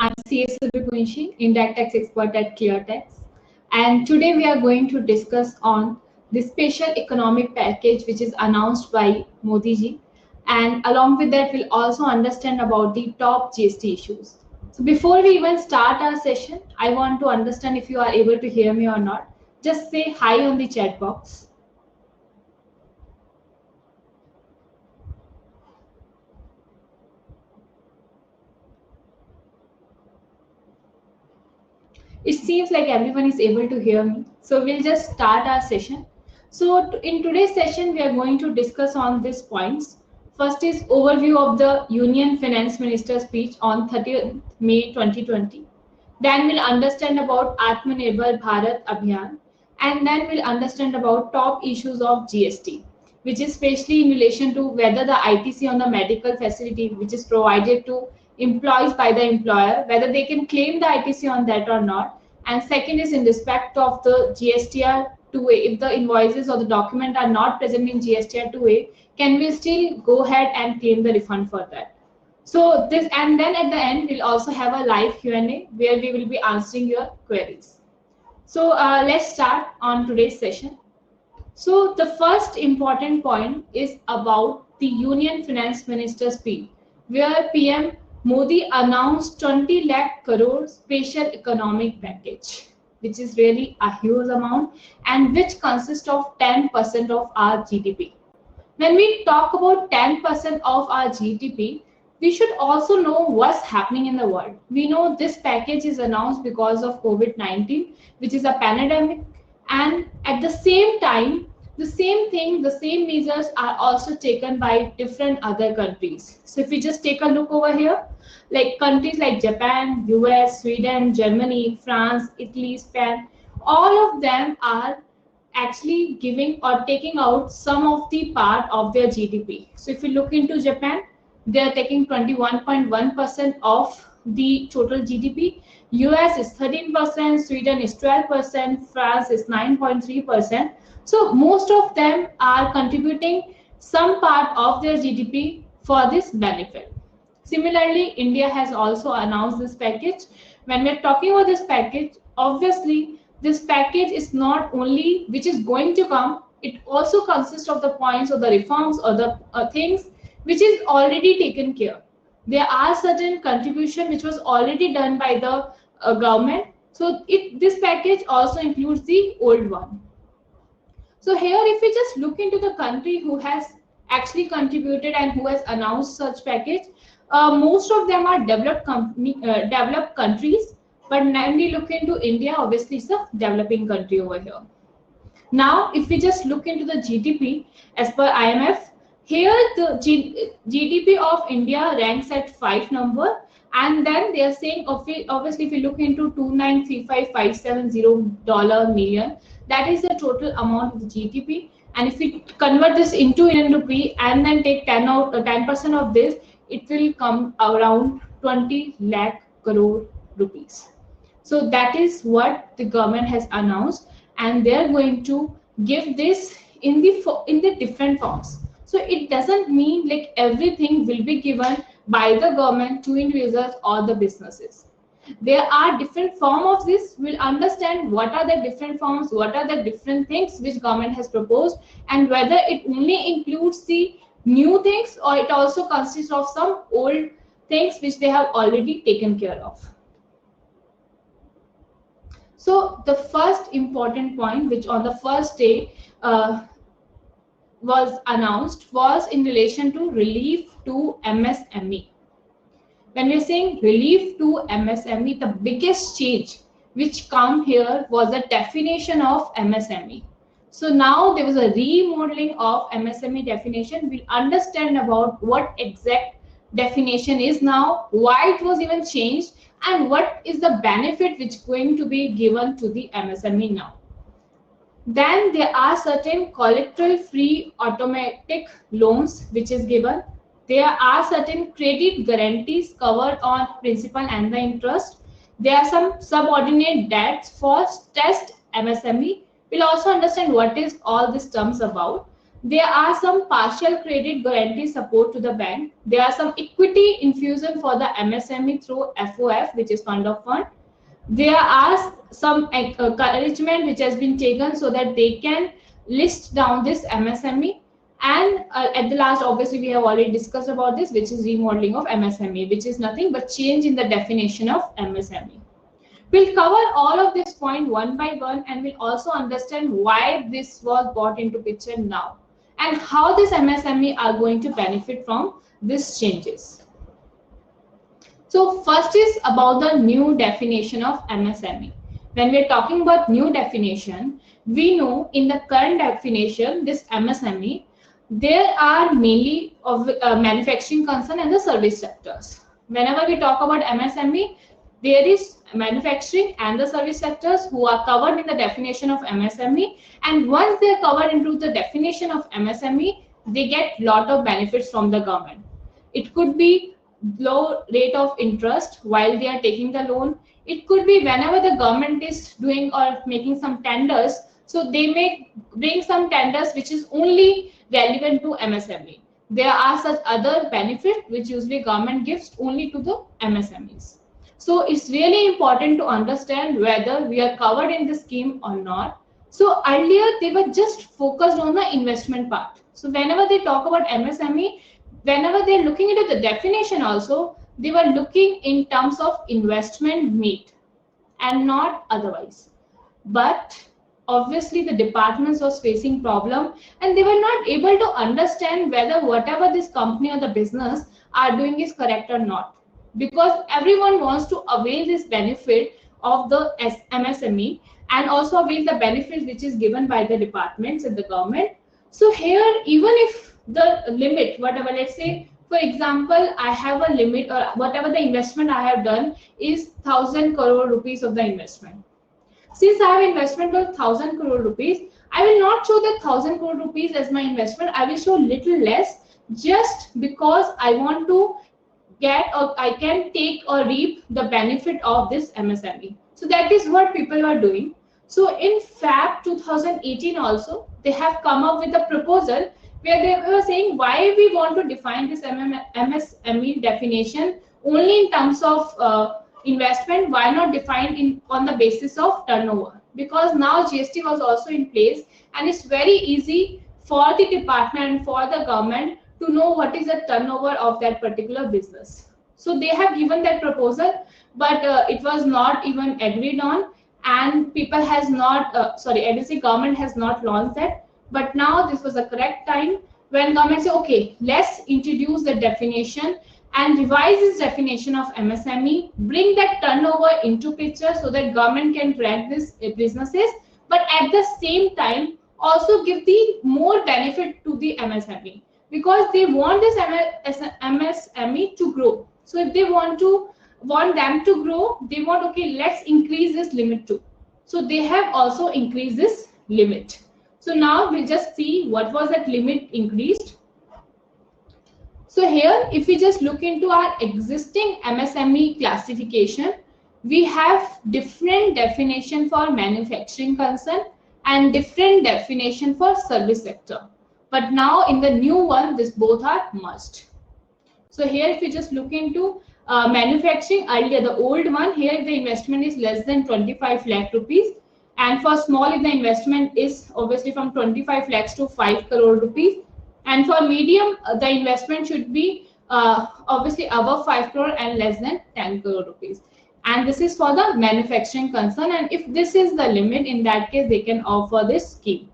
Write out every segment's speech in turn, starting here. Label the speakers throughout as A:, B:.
A: I'm CS Kunshi, Indirect Tax Expert at ClearTax. And today we are going to discuss on the special economic package which is announced by Modi ji. And along with that, we'll also understand about the top GST issues. So before we even start our session, I want to understand if you are able to hear me or not. Just say hi on the chat box. It seems like everyone is able to hear me. So we'll just start our session. So in today's session, we are going to discuss on these points. First is overview of the Union Finance Minister's speech on 30th May 2020. Then we'll understand about Atmanirbhar Bharat Abhiyan. And then we'll understand about top issues of GST, which is especially in relation to whether the ITC on the medical facility, which is provided to employees by the employer, whether they can claim the ITC on that or not. And second is in respect of the GSTR 2A, if the invoices or the document are not present in GSTR 2A, can we still go ahead and claim the refund for that? So this, and then at the end, we'll also have a live Q&A where we will be answering your queries. So let's start on today's session. So the first important point is about the Union Finance Minister's speech, where PM Modi announced 20 lakh crore special economic package, which is really a huge amount and which consists of 10% of our GDP. When we talk about 10% of our GDP, we should also know what's happening in the world. We know this package is announced because of COVID-19, which is a pandemic, and at the same time, the same thing, the same measures are also taken by different other countries. So if we just take a look over here, like countries like Japan, US, Sweden, Germany, France, Italy, Spain, all of them are actually giving or taking out some of the part of their GDP. So if you look into Japan, they are taking 21.1% of the total GDP. US is 13%, Sweden is 12%, France is 9.3%. So most of them are contributing some part of their GDP for this benefit. Similarly, India has also announced this package. When we're talking about this package, obviously this package is not only which is going to come, it also consists of the points or the reforms or the things which is already taken care. There are certain contribution which was already done by the government. So this package also includes the old one. So here, if we just look into the country who has actually contributed and who has announced such package, most of them are developed countries. But when we look into India, obviously it's a developing country over here. Now, if we just look into the GDP, as per IMF, here the GDP of India ranks at 5 number, and then they are saying obviously if you look into $2,935,570 million, that is the total amount of the GDP. And if we convert this into Indian rupee and then take 10% of this, it will come around 20 lakh crore rupees. So that is what the government has announced, and they are going to give this in the different forms. So it doesn't mean like everything will be given by the government to individuals or the businesses. There are different forms of this. We'll understand what are the different forms, what are the different things which government has proposed, and whether it only includes the new things or it also consists of some old things which they have already taken care of. So the first important point which on the first day was announced was in relation to relief to MSME. When we're saying relief to MSME, the biggest change which come here was the definition of MSME. So now there was a remodeling of MSME definition. We'll understand about what exact definition is now, why it was even changed, and what is the benefit which is going to be given to the MSME now. Then there are certain collateral-free automatic loans which is given. There are certain credit guarantees covered on principal and the interest. There are some subordinate debts for stressed MSME. We'll also understand what is all these terms about. There are some partial credit guarantee support to the bank. There are some equity infusion for the MSME through FOF, which is fund of fund. There are some encouragement which has been taken so that they can list down this MSME. And at the last, obviously, we have already discussed about this, which is remodeling of MSME, which is nothing but change in the definition of MSME. We'll cover all of this point one by one, and we'll also understand why this was brought into picture now and how this MSME are going to benefit from these changes. So first is about the new definition of MSME. When we're talking about new definition, we know in the current definition, this MSME, there are mainly of manufacturing concern and the service sectors. Whenever we talk about MSME, there is manufacturing and the service sectors who are covered in the definition of MSME, and once they are covered into the definition of MSME, they get lot of benefits from the government. It could be low rate of interest while they are taking the loan. It could be whenever the government is doing or making some tenders, so they may bring some tenders which is only relevant to MSME. There are such other benefits which usually government gives only to the MSMEs. So it's really important to understand whether we are covered in the scheme or not. So earlier they were just focused on the investment part. So whenever they talk about MSME, whenever they're looking into the definition also, they were looking in terms of investment made and not otherwise. But obviously the departments was facing problem and they were not able to understand whether whatever this company or the business are doing is correct or not, because everyone wants to avail this benefit of the MSME and also avail the benefits which is given by the departments and the government. So here, even if the limit, whatever, let's say for example, I have a limit or whatever the investment I have done is 1,000 crore rupees of the investment. Since I have investment of 1,000 crore rupees, I will not show that 1,000 crore rupees as my investment. I will show little less just because I want to get or I can take or reap the benefit of this MSME. So that is what people are doing. So in Feb 2018 also, they have come up with a proposal where they were saying why we want to define this MSME definition only in terms of investment, why not define on the basis of turnover? Because now GST was also in place and it's very easy for the department and for the government to know what is the turnover of that particular business. So they have given that proposal, but it was not even agreed on, and people has not, ADC government has not launched that. But now this was the correct time when government said, okay, let's introduce the definition and revise this definition of MSME, bring that turnover into picture so that government can track these businesses, but at the same time also give the more benefit to the MSME, because they want this MSME to grow. So if they want them to grow, they want, okay, let's increase this limit too. So they have also increased this limit. So now we'll just see what was that limit increased. So here, if we just look into our existing MSME classification, we have different definition for manufacturing concern and different definition for service sector. But now in the new one, this both are merged. So here, if you just look into manufacturing, earlier the old one, here the investment is less than 25 lakh rupees. And for small, if the investment is obviously from 25 lakhs to 5 crore rupees. And for medium, the investment should be obviously above 5 crore and less than 10 crore rupees. And this is for the manufacturing concern. And if this is the limit, in that case, they can offer this scheme.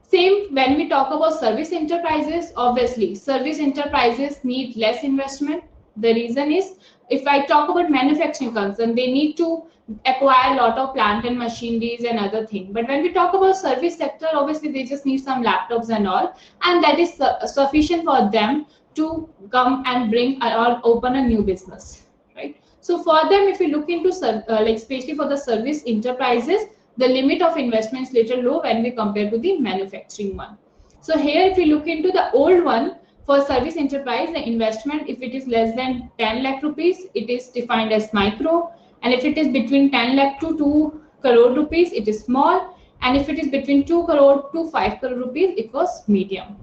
A: Same when we talk about service enterprises, obviously, service enterprises need less investment. The reason is, if I talk about manufacturing concern, they need to acquire a lot of plant and machineries and other things. But when we talk about service sector, obviously they just need some laptops and all, and that is sufficient for them to come and bring or open a new business, right? So for them, if you look into like especially for the service enterprises, the limit of investment is little low when we compare to the manufacturing one. So here, if you look into the old one, for service enterprise, the investment, if it is less than 10 lakh rupees, it is defined as micro. And if it is between 10 lakh to 2 crore rupees, it is small. and if it is between 2 crore to 5 crore rupees, it was medium.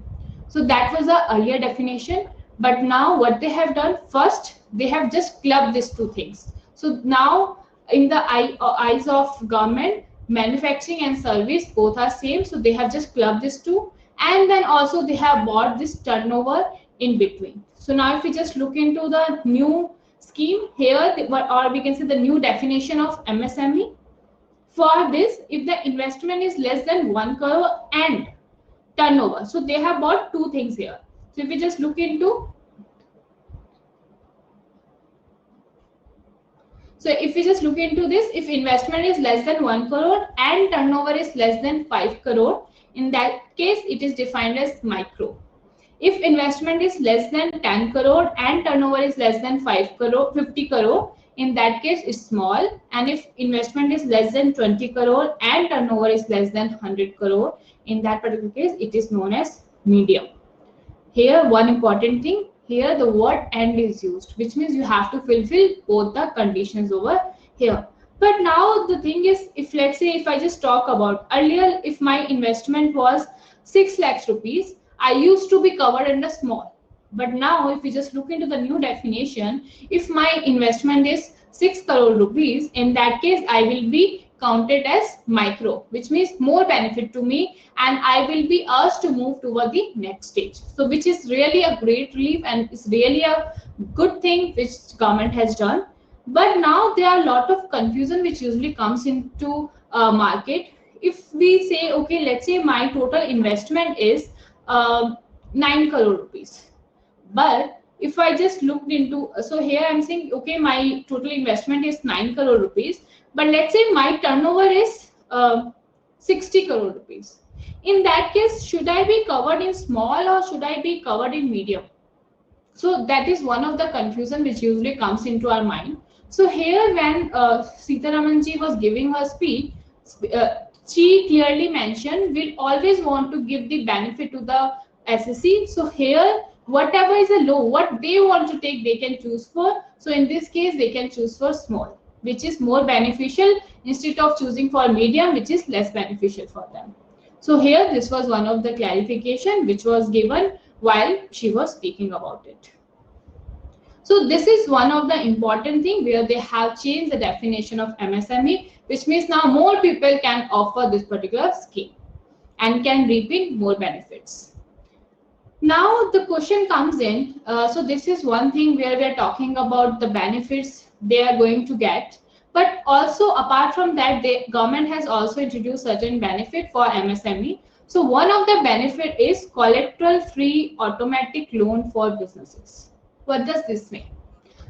A: So that was the earlier definition. But now what they have done, first they have just clubbed these two things. So now in the eyes of government, manufacturing and service both are same, so they have just clubbed these two, and then also they have bought this turnover in between. So now if we just look into the new scheme here, or we can say the new definition of MSME. For this, if the investment is less than 1 crore and turnover, so they have bought two things here. So if we just look into, so if we just look into this, if investment is less than 1 crore and turnover is less than 5 crore, in that case it is defined as micro. If investment is less than 10 crore and turnover is less than 5 crore, 50 crore, in that case it's small. And if investment is less than 20 crore and turnover is less than 100 crore, in that particular case it is known as medium. Here one important thing, here the word and is used, which means you have to fulfill both the conditions over here. But now the thing is, if let's say if I just talk about earlier, if my investment was 6 lakhs rupees, I used to be covered under small. But now if we just look into the new definition, if my investment is 6 crore rupees, in that case I will be counted as micro, which means more benefit to me, and I will be asked to move toward the next stage. So which is really a great relief, and it's really a good thing which government has done. But now there are a lot of confusion which usually comes into market. If we say, okay, let's say my total investment is 9 crore rupees, but if I just looked into, so here I'm saying, okay, my total investment is 9 crore rupees, but let's say my turnover is 60 crore rupees. In that case, should I be covered in small or should I be covered in medium? So that is one of the confusion which usually comes into our mind. So here when Sitharaman ji was giving her speech, she clearly mentioned we'll always want to give the benefit to the SSC. So here whatever is a low, what they want to take, they can choose for. So in this case, they can choose for small, which is more beneficial, instead of choosing for medium, which is less beneficial for them. So here this was one of the clarification which was given while she was speaking about it. So this is one of the important thing where they have changed the definition of MSME, which means now more people can offer this particular scheme and can reap in more benefits. Now the question comes in, so this is one thing where we are talking about the benefits they are going to get, but also apart from that, the government has also introduced certain benefit for MSME. So one of the benefit is collateral free automatic loan for businesses. What does this mean?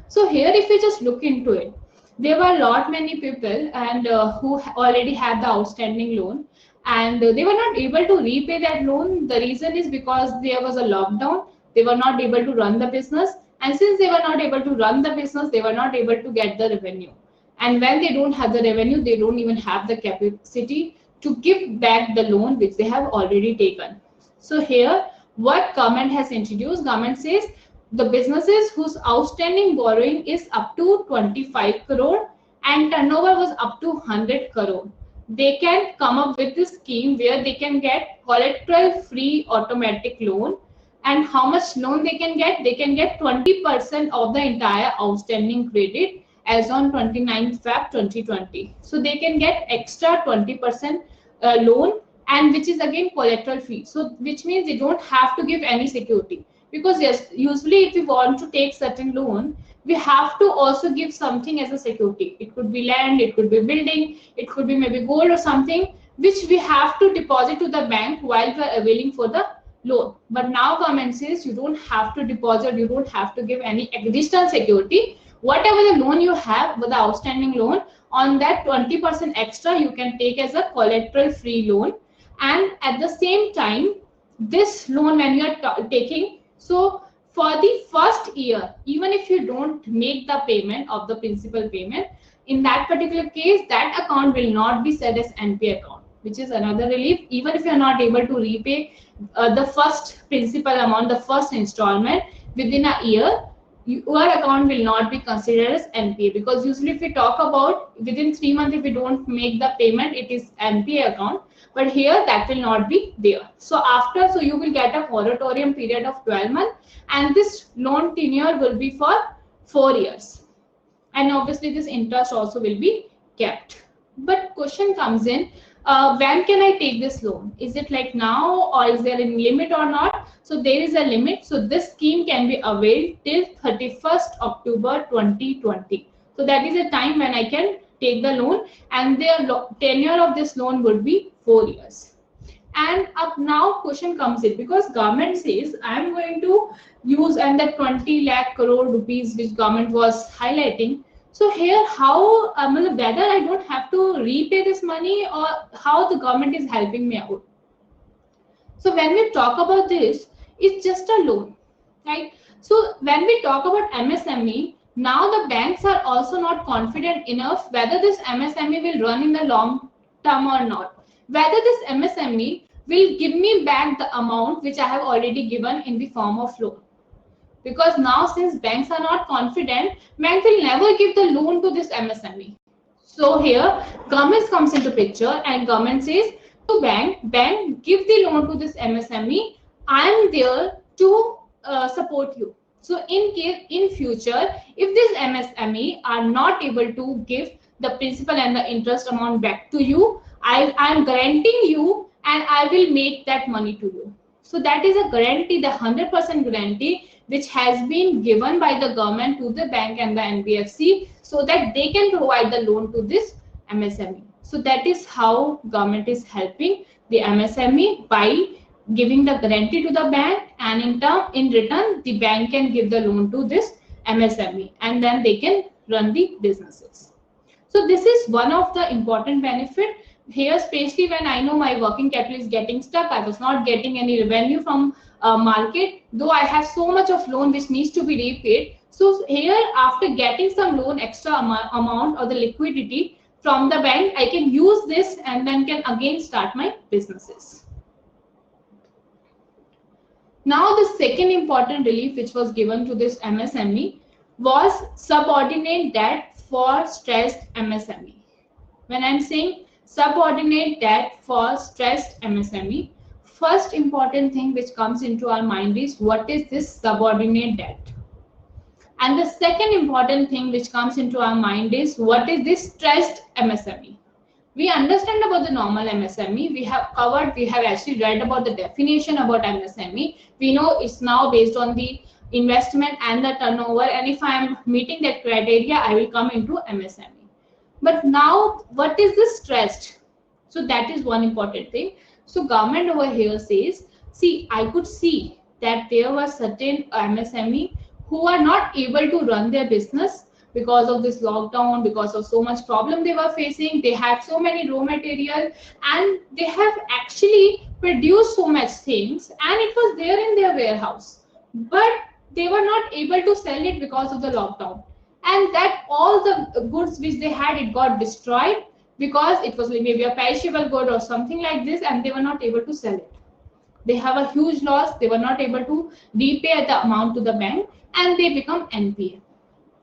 A: So here if we just look into it, there were many people and who already had the outstanding loan, and they were not able to repay that loan. The reason is because there was a lockdown, they were not able to run the business, and since they were not able to run the business, they were not able to get the revenue, and when they don't have the revenue, they don't even have the capacity to give back the loan which they have already taken. So here what government has introduced, government says the businesses whose outstanding borrowing is up to 25 crore and turnover was up to 100 crore, they can come up with this scheme where they can get collateral free automatic loan. And how much loan they can get? They can get 20% of the entire outstanding credit as on 29th Feb 2020. So they can get extra 20% loan, and which is again collateral free. So which means they don't have to give any security, because yes, usually if we want to take certain loan, we have to also give something as a security. It could be land, it could be building, it could be maybe gold or something, which we have to deposit to the bank while we are availing for the loan. But now government says you don't have to deposit, you don't have to give any additional security. Whatever the loan you have with the outstanding loan, on that 20% extra you can take as a collateral free loan. And at the same time, this loan when you are taking, so for the first year, even if you don't make the payment of the principal payment, in that particular case, that account will not be set as NPA account, which is another relief. Even if you are not able to repay the first principal amount, the first installment within a year, your account will not be considered as NPA, because usually if we talk about within 3 months, if we don't make the payment, it is NPA account. But here that will not be there. So after, so you will get a moratorium period of 12 months, and this loan tenure will be for 4 years. And obviously this interest also will be kept. But question comes in, when can I take this loan? Is it like now, or is there a limit or not? So there is a limit. So this scheme can be availed till 31st October 2020. So that is a time when I can take the loan, and the tenure of this loan would be 4 years. And up now question comes in, because government says I am going to use, and that 20 lakh crore rupees which government was highlighting. So here how whether I don't have to repay this money, or how the government is helping me out. So when we talk about this, it's just a loan, right? So when we talk about MSME, now the banks are also not confident enough whether this MSME will run in the long term or not. Whether this MSME will give me back the amount which I have already given in the form of loan. Because now since banks are not confident, bank will never give the loan to this MSME. So here government comes into picture, and government says to bank give the loan to this MSME. I am there to support you. So in future, if this MSME are not able to give the principal and the interest amount back to you, I am guaranteeing you, and I will make that money to you. So that is a guarantee, the 100% guarantee which has been given by the government to the bank and the NBFC, so that they can provide the loan to this MSME. So that is how government is helping the MSME by giving the guarantee to the bank, and in return the bank can give the loan to this MSME, and then they can run the businesses. So this is one of the important benefit here, especially when I know my working capital is getting stuck. I was not getting any revenue from market, though I have so much of loan which needs to be repaid. So here, after getting some loan extra amount or the liquidity from the bank, I can use this and then can again start my businesses. Now the second important relief which was given to this MSME was subordinate debt for stressed MSME. When I'm saying subordinate debt for stressed MSME, first important thing which comes into our mind is what is this subordinate debt? And the second important thing which comes into our mind is what is this stressed MSME? We understand about the normal MSME. We have actually read about the definition about MSME. We know it's now based on the investment and the turnover. And if I am meeting that criteria, I will come into MSME. But now, what is this stressed? So that is one important thing. So government over here says, see, I could see that there were certain MSME who are not able to run their business because of this lockdown, because of so much problem they were facing. They had so many raw material, and they have actually produced so much things, and it was there in their warehouse, but they were not able to sell it because of the lockdown. And that all the goods which they had, it got destroyed because it was maybe a perishable good or something like this, and they were not able to sell it. They have a huge loss. They were not able to repay the amount to the bank, and they become NPA,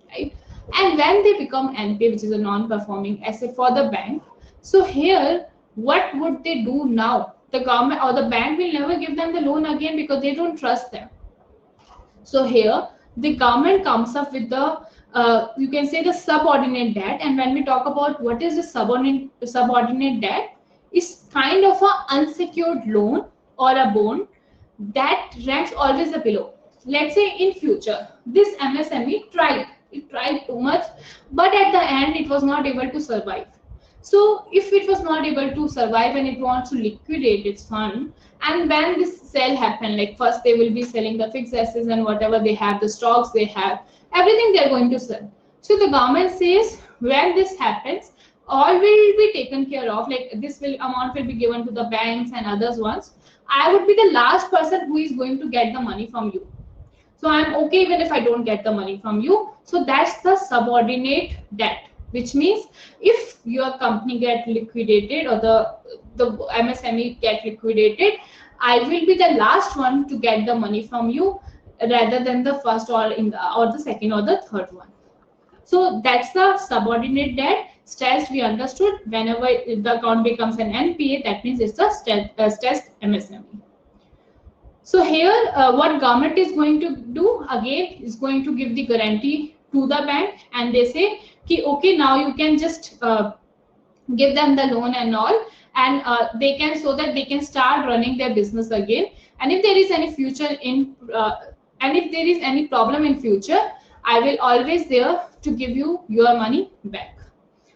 A: right? And when they become NPA, which is a non-performing asset for the bank, so here, what would they do now? The government or the bank will never give them the loan again because they don't trust them. So here, the government comes up with the you can say the subordinate debt. And when we talk about what is the subordinate debt, is kind of an unsecured loan or a bond that ranks always below. Let's say in future, this MSME tried too much, but at the end it was not able to survive. So if it was not able to survive and it wants to liquidate its fund, and when this sale happen, like first they will be selling the fixed assets and whatever they have, the stocks they have, everything they're going to sell. So the government says when this happens, all will be taken care of, like this amount will be given to the banks and others ones. I would be the last person who is going to get the money from you. So I'm okay even if I don't get the money from you. So that's the subordinate debt, which means if your company get liquidated or the MSME get liquidated, I will be the last one to get the money from you. rather than the first or or the second or the third one. So that's the subordinate debt. Stressed, we understood. Whenever the account becomes an NPA, that means it's a stressed MSME. So here, what government is going to do again is going to give the guarantee to the bank, and they say, okay, now you can just give them the loan and all, and they can, so that they can start running their business again. And if there is any future in and if there is any problem in future, I will always there to give you your money back.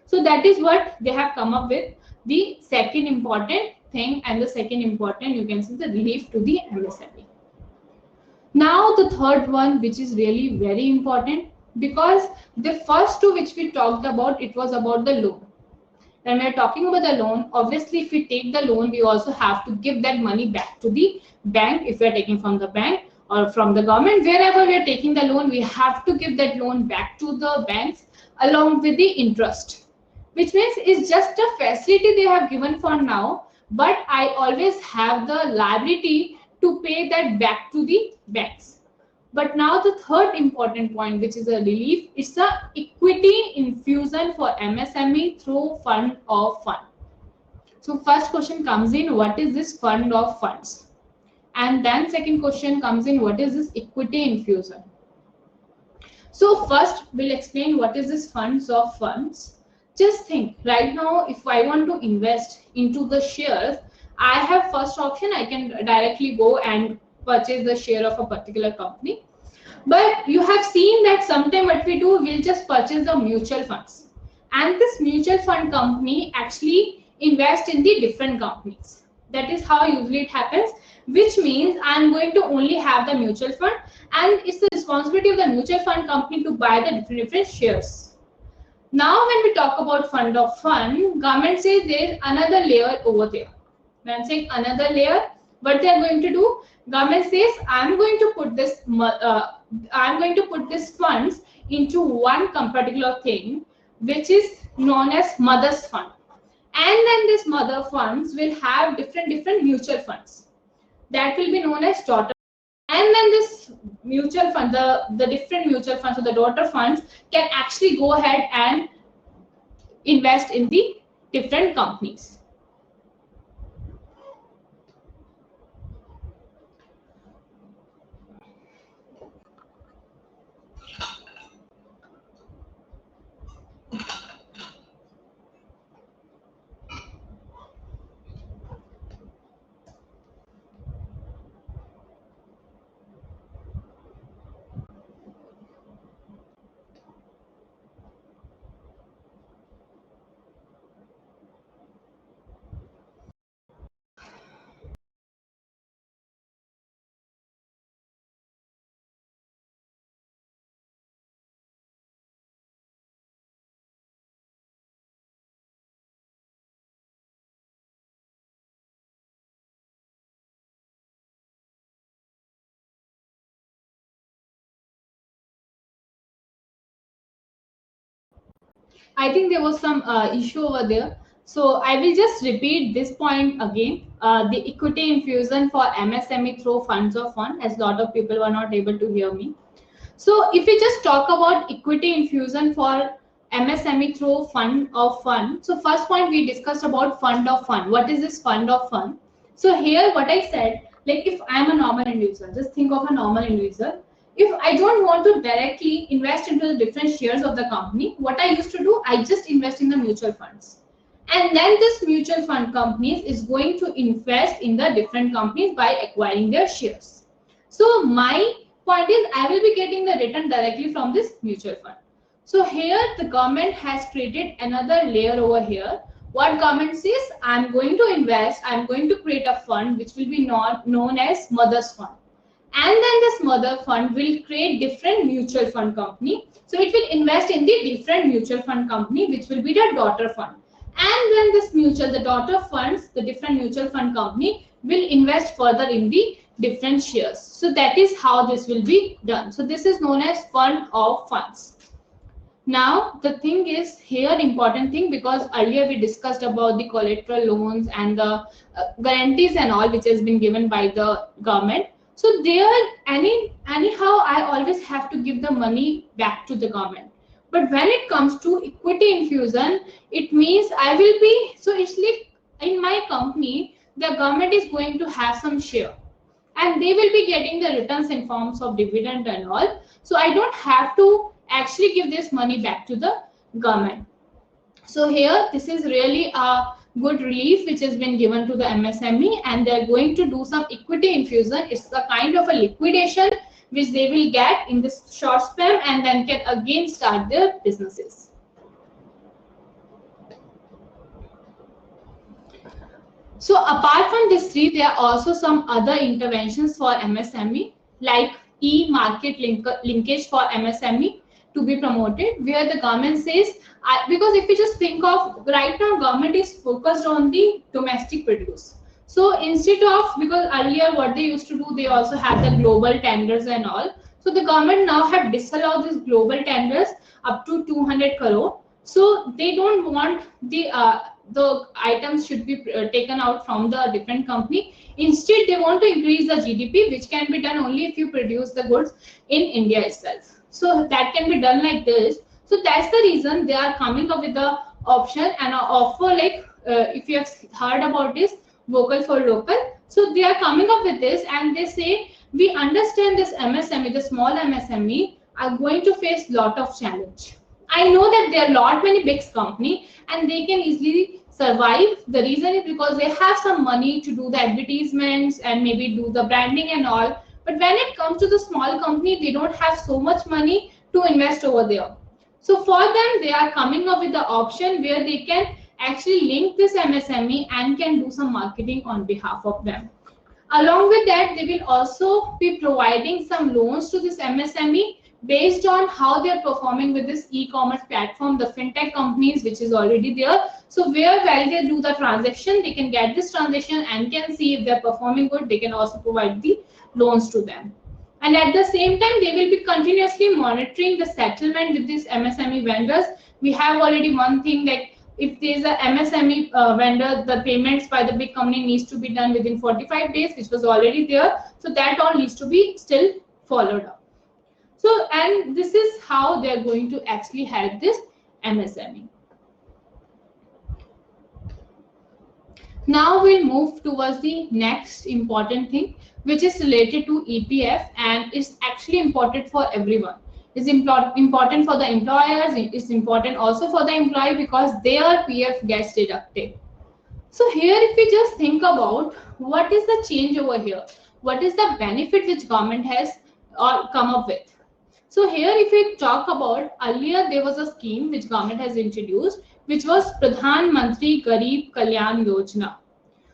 A: So that is what they have come up with, the second important thing, and the second important, you can see, the relief to the MSME. Now the third one, which is really very important, because the first two which we talked about, it was about the loan. When we are talking about the loan, obviously if we take the loan, we also have to give that money back to the bank. If we are taking from the bank or from the government, wherever we are taking the loan, we have to give that loan back to the banks along with the interest, which means it's just a facility they have given for now, but I always have the liability to pay that back to the banks. But now the third important point, which is a relief, it's the equity infusion for MSME through fund of fund. So first question comes in, what is this fund of funds? And then second question comes in, what is this equity infusion? So first we'll explain what is this funds of funds. Just think, right now if I want to invest into the shares, I have first option, I can directly go and purchase the share of a particular company. But you have seen that sometime what we do, we'll just purchase the mutual funds, and this mutual fund company actually invest in the different companies. That is how usually it happens, which means I'm going to only have the mutual fund, and it's the responsibility of the mutual fund company to buy the different shares. Now when we talk about fund of fund, government says there's another layer over there. When I'm saying another layer, what they are going to do, government says I'm going to put this funds into one particular thing, which is known as mother's fund, and then this mother funds will have different mutual funds that will be known as daughter, and then this mutual fund, the different mutual funds, so the daughter funds can actually go ahead and invest in the different companies. I think there was some issue over there. So I will just repeat this point again. The equity infusion for MSME through funds of fund, as a lot of people were not able to hear me. So if we just talk about equity infusion for MSME through fund of fund. So first point we discussed about fund of fund. What is this fund of fund? So here what I said, like if I'm a normal individual, just think of a normal individual. If I don't want to directly invest into the different shares of the company, what I used to do, I just invest in the mutual funds. And then this mutual fund companies is going to invest in the different companies by acquiring their shares. So my point is, I will be getting the return directly from this mutual fund. So here the government has created another layer over here. What government says, I'm going to invest, I'm going to create a fund which will be known as mother's fund. And then this mother fund will create different mutual fund company. So it will invest in the different mutual fund company, which will be the daughter fund. And then the daughter funds, the different mutual fund company will invest further in the different shares. So that is how this will be done. So this is known as fund of funds. Now the thing is here, important thing, because earlier we discussed about the collateral loans and the guarantees and all which has been given by the government. So there, anyhow, I always have to give the money back to the government. But when it comes to equity infusion, it means I will be, so it's like in my company, the government is going to have some share and they will be getting the returns in forms of dividend and all. So I don't have to actually give this money back to the government. So here, this is really a good relief which has been given to the MSME, and they're going to do some equity infusion. It's a kind of a liquidation which they will get in this short span and then can again start their businesses. So apart from these three, there are also some other interventions for MSME, like e-market linkage for MSME to be promoted, where the government says, because if you just think of right now, government is focused on the domestic produce. So instead of, because earlier what they used to do, they also had the global tenders and all. So the government now have disallowed these global tenders up to 200 crore. So they don't want the items should be taken out from the different company. Instead, they want to increase the GDP, which can be done only if you produce the goods in India itself. So that can be done like this. So that's the reason they are coming up with the option and offer, like if you have heard about this, vocal for local. So they are coming up with this and they say, we understand this MSME, the small MSME, are going to face lot of challenge. I know that there are lot many big company and they can easily survive. The reason is because they have some money to do the advertisements and maybe do the branding and all. But when it comes to the small company, they don't have so much money to invest over there. So for them, they are coming up with the option where they can actually link this MSME and can do some marketing on behalf of them. Along with that, they will also be providing some loans to this MSME based on how they are performing with this e-commerce platform, the fintech companies, which is already there. So where while they do the transaction, they can get this transaction and can see if they're performing good, they can also provide the loans to them. And at the same time, they will be continuously monitoring the settlement with these MSME vendors. We have already one thing, like if there's a MSME vendor, the payments by the big company needs to be done within 45 days, which was already there. So that all needs to be still followed up. So, and this is how they're going to actually help this MSME. Now we'll move towards the next important thing, which is related to EPF, and is actually important for everyone. It's important for the employers, it's important also for the employee because their PF gets deducted. So here, if we just think about what is the change over here, what is the benefit which government has come up with. So here, if we talk about, earlier there was a scheme which government has introduced, which was Pradhan Mantri Garib Kalyan Yojana.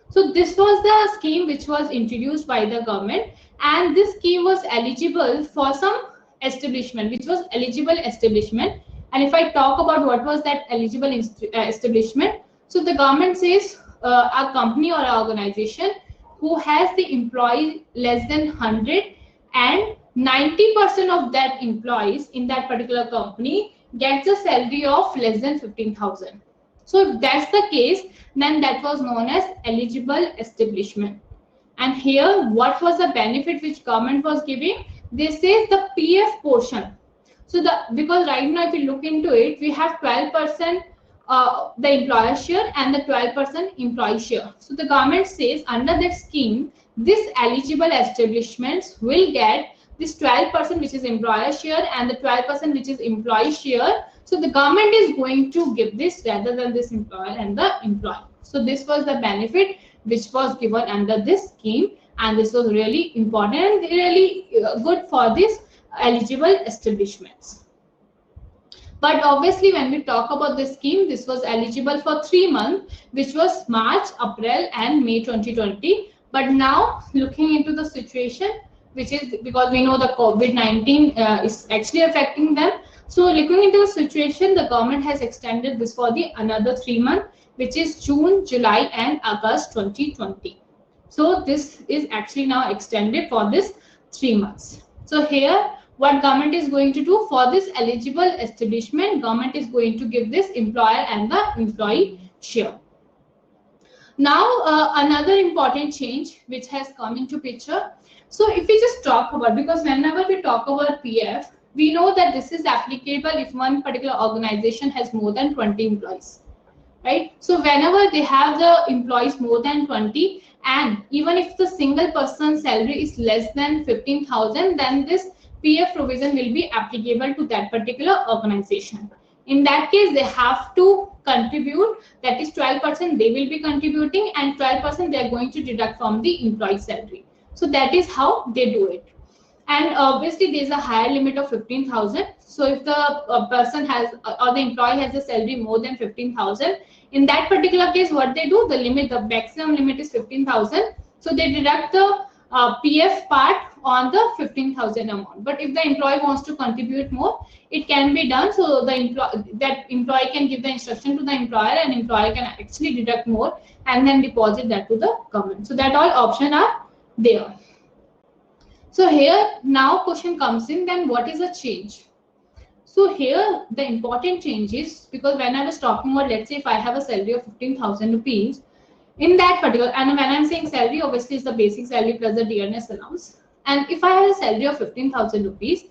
A: So this was the scheme which was introduced by the government, and this scheme was eligible for some establishment, which was eligible establishment. And if I talk about what was that eligible establishment, so the government says a company or an organization who has the employee less than 100 and 90% of that employees in that particular company gets a salary of less than 15,000. So if that's the case, then that was known as eligible establishment. And here, what was the benefit which government was giving? They say the PF portion. So because right now, if you look into it, we have 12% the employer share and the 12% employee share. So the government says under that scheme, this eligible establishments will get this 12% which is employer share and the 12% which is employee share. So the government is going to give this rather than this employer and the employee. So this was the benefit which was given under this scheme, and this was really important and really good for these eligible establishments. But obviously, when we talk about this scheme, this was eligible for 3 months, which was March, April, and May 2020. But now, looking into the situation, which is because we know the COVID-19 is actually affecting them. So looking into the situation, the government has extended this for the another 3 months, which is June, July, and August 2020. So this is actually now extended for this 3 months. So here, what government is going to do for this eligible establishment, government is going to give this employer and the employee share. Now, another important change which has come into picture. So if we just talk about, because whenever we talk about PF, we know that this is applicable if one particular organization has more than 20 employees, right? So whenever they have the employees more than 20, and even if the single person's salary is less than 15,000, then this PF provision will be applicable to that particular organization. In that case, they have to contribute, that is 12% they will be contributing, and 12% they are going to deduct from the employee salary. So that is how they do it. And obviously there's a higher limit of 15,000. So if the person has or the employee has a salary more than 15,000, in that particular case, what they do, the maximum limit is 15,000. So they deduct the PF part on the 15,000 amount. But if the employee wants to contribute more, it can be done. So that employee can give the instruction to the employer, and employer can actually deduct more and then deposit that to the government. So that all options are there. So here now question comes in, then what is a change? So here the important change is, because when I was talking about, let's say if I have a salary of 15,000 rupees, in that particular, and when I'm saying salary, obviously it's the basic salary plus the dearness allowance. And if I have a salary of 15,000 rupees,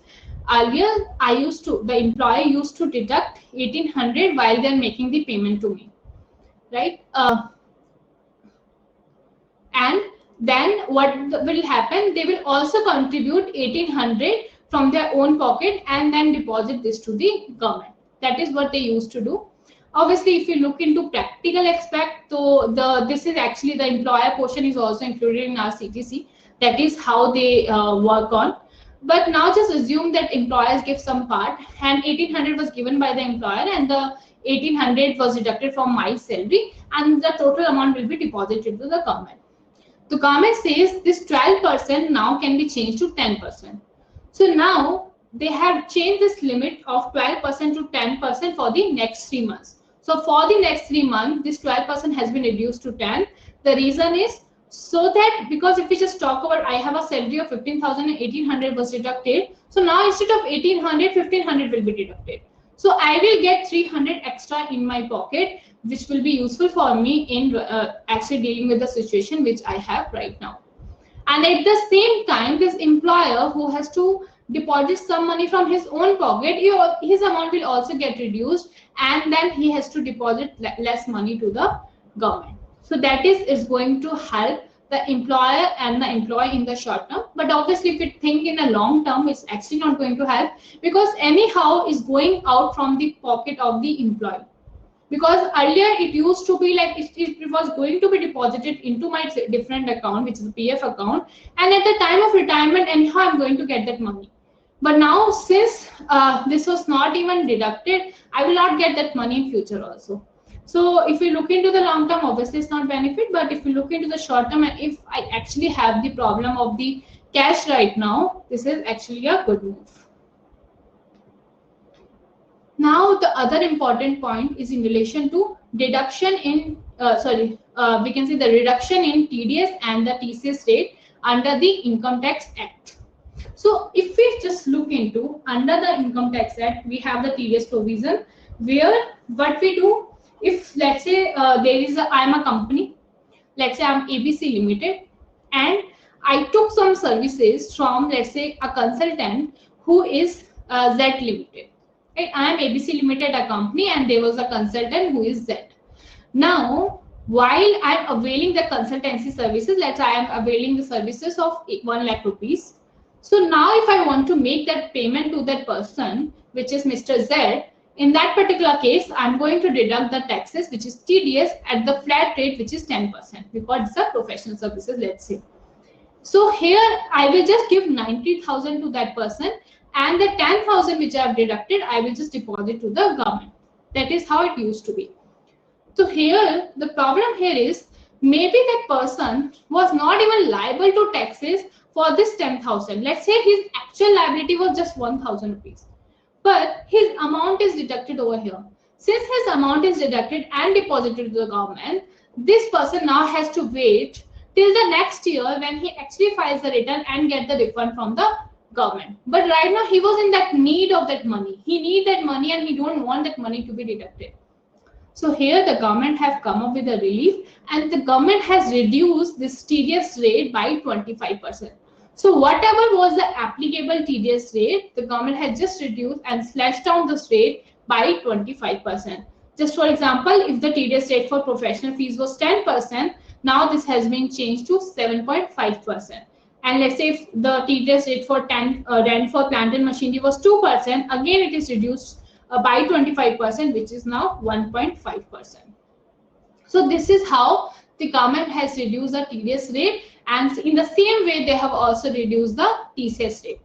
A: earlier the employer used to deduct 1,800 while they're making the payment to me, right? And then what will happen, they will also contribute 1,800 from their own pocket and then deposit this to the government. That is what they used to do. Obviously, if you look into practical aspect, so this is actually the employer portion is also included in our CTC. That is how they work on. But now just assume that employers give some part, and 1,800 was given by the employer, and the 1,800 was deducted from my salary, and the total amount will be deposited to the government. The government says this 12% now can be changed to 10%. So now they have changed this limit of 12% to 10% for the next 3 months. So for the next 3 months, this 12% has been reduced to 10. The reason is so that, because if we just talk about, I have a salary of 15,000 and 1,800 was deducted. So now instead of 1,800, 1,500 will be deducted. So I will get 300 extra in my pocket, which will be useful for me in actually dealing with the situation which I have right now. And at the same time, this employer who has to deposit some money from his own pocket, his amount will also get reduced, and then he has to deposit less money to the government. So that is going to help the employer and the employee in the short term. But obviously, if you think in a long term, it's actually not going to help, because anyhow is going out from the pocket of the employee. Because earlier it used to be like it was going to be deposited into my different account, which is the PF account, and at the time of retirement, anyhow I'm going to get that money. But now since this was not even deducted, I will not get that money in future also. So if we look into the long term, obviously it's not benefit, but if we look into the short term, and if I actually have the problem of the cash right now, this is actually a good move. Now, the other important point is in relation to deduction in, we can say the reduction in TDS and the TCS rate under the Income Tax Act. So, if we just look into under the Income Tax Act, we have the TDS provision where what we do, if let's say I am a company, let's say I'm ABC Limited, and I took some services from, let's say, a consultant who is Z Limited. Right? I am ABC Limited, a company, and there was a consultant who is Z. Now, while I am availing the consultancy services, let's say I am availing the services of 1 lakh rupees. So now if I want to make that payment to that person, which is Mr. Z, in that particular case, I'm going to deduct the taxes, which is TDS, at the flat rate, which is 10%, because it's a professional services, let's say. So here I will just give 90,000 to that person, and the 10,000 which I have deducted, I will just deposit to the government. That is how it used to be. So here, the problem here is, maybe that person was not even liable to taxes for this 10,000. Let's say his actual liability was just 1,000 rupees, but his amount is deducted over here. Since his amount is deducted and deposited to the government, this person now has to wait till the next year when he actually files the return and get the refund from the government. But right now he was in that need of that money. He need that money and he don't want that money to be deducted. So here the government have come up with a relief, and the government has reduced this TDS rate by 25%. So whatever was the applicable TDS rate, the government has just reduced and slashed down this rate by 25%. Just for example, if the TDS rate for professional fees was 10%, now this has been changed to 7.5%. And let's say if the TDS rate for rent for plant and machinery was 2%, again it is reduced by 25%, which is now 1.5%. So this is how the government has reduced the TDS rate, and in the same way they have also reduced the TCS rate.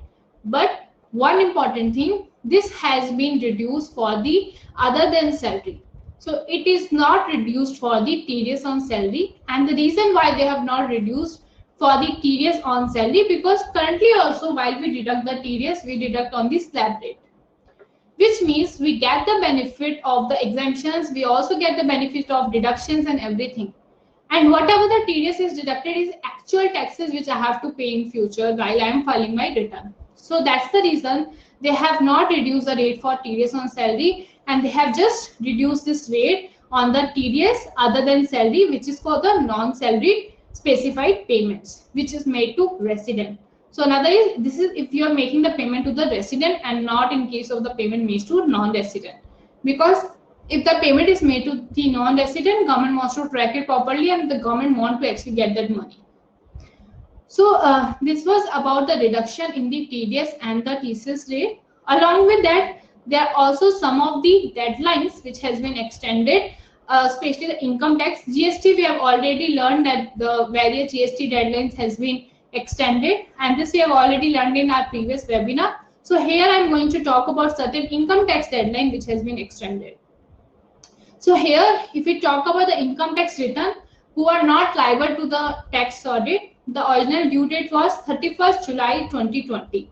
A: But one important thing, this has been reduced for the other than salary. So it is not reduced for the TDS on salary, and the reason why they have not reduced for the TDS on salary, because currently also while we deduct the TDS, we deduct on the slab rate, which means we get the benefit of the exemptions, we also get the benefit of deductions and everything. And whatever the TDS is deducted is actual taxes which I have to pay in future while I am filing my return. So that's the reason they have not reduced the rate for TDS on salary, and they have just reduced this rate on the TDS other than salary, which is for the non-salaried specified payments, which is made to resident. So another is, this is if you are making the payment to the resident and not in case of the payment made to non-resident. Because if the payment is made to the non-resident, government wants to track it properly and the government wants to actually get that money. So this was about the reduction in the TDS and the TCS rate. Along with that, there are also some of the deadlines which has been extended, especially the income tax. GST, we have already learned that the various GST deadlines has been extended, and this we have already learned in our previous webinar. So here I am going to talk about certain income tax deadline which has been extended. So here, if we talk about the income tax return who are not liable to the tax audit, the original due date was 31st July 2020.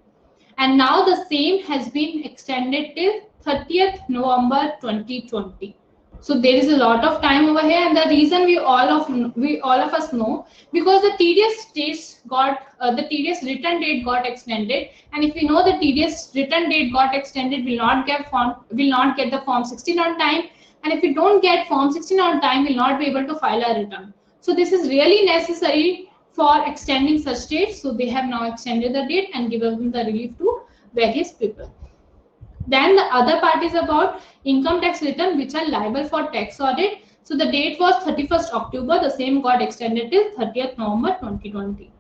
A: And now the same has been extended till 30th November 2020. So there is a lot of time over here, and the reason we all of us know, because the TDS return date got extended, and if we know the TDS return date got extended, will not get the form 16 on time, and if we don't get form 16 on time, we'll not be able to file a return. So this is really necessary for extending such dates. So they have now extended the date and given the relief to various people. Then the other part is about income tax return which are liable for tax audit. So the date was 31st October, the same got extended till 30th November 2020.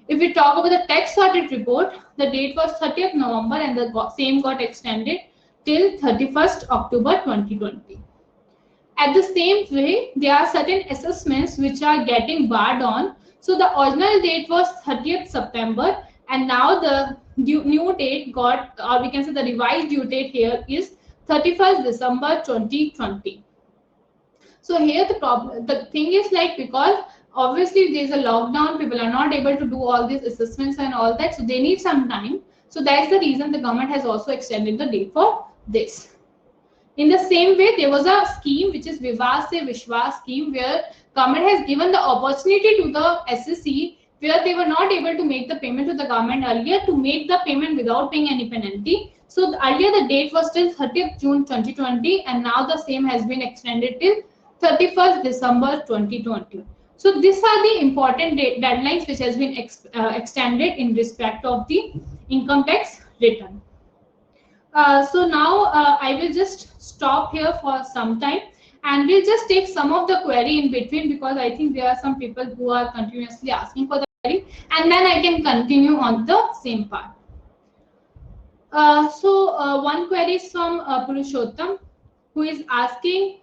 A: If we talk about the tax audit report, the date was 30th November and the same got extended till 31st October 2020. At the same way, there are certain assessments which are getting barred on. So the original date was 30th September, and now the new date got, or we can say the revised due date here is 31st December 2020. So here the thing is like, because obviously there is a lockdown, people are not able to do all these assessments and all that, so they need some time. So that's the reason the government has also extended the date for this. In the same way, there was a scheme which is Vivad Se Vishwas scheme, where government has given the opportunity to the SSC, where they were not able to make the payment to the government earlier, to make the payment without paying any penalty. So earlier the date was till 30th June 2020, and now the same has been extended till 31st December 2020. So these are the important deadlines which has been extended in respect of the income tax return. So now I will just stop here for some time, and we'll just take some of the query in between, because I think there are some people who are continuously asking for the query, and then I can continue on the same part. So one query is from Purushottam, who is asking,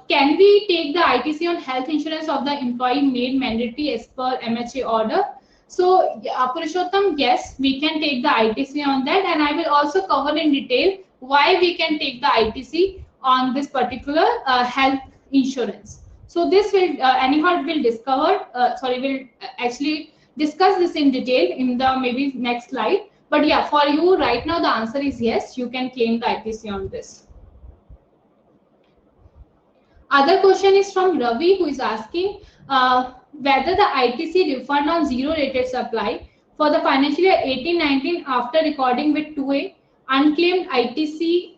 A: can we take the ITC on health insurance of the employee made mandatory as per MHA order? So Purushottam, yes, we can take the ITC on that, and I will also cover in detail why we can take the ITC on this particular health insurance. So this will anyhow will will actually discuss this in detail in the maybe next slide. But yeah, for you right now the answer is yes, you can claim the ITC on this. Other question is from Ravi, who is asking whether the ITC refund on zero rated supply for the financial year 18-19 after recording with 2A, unclaimed ITC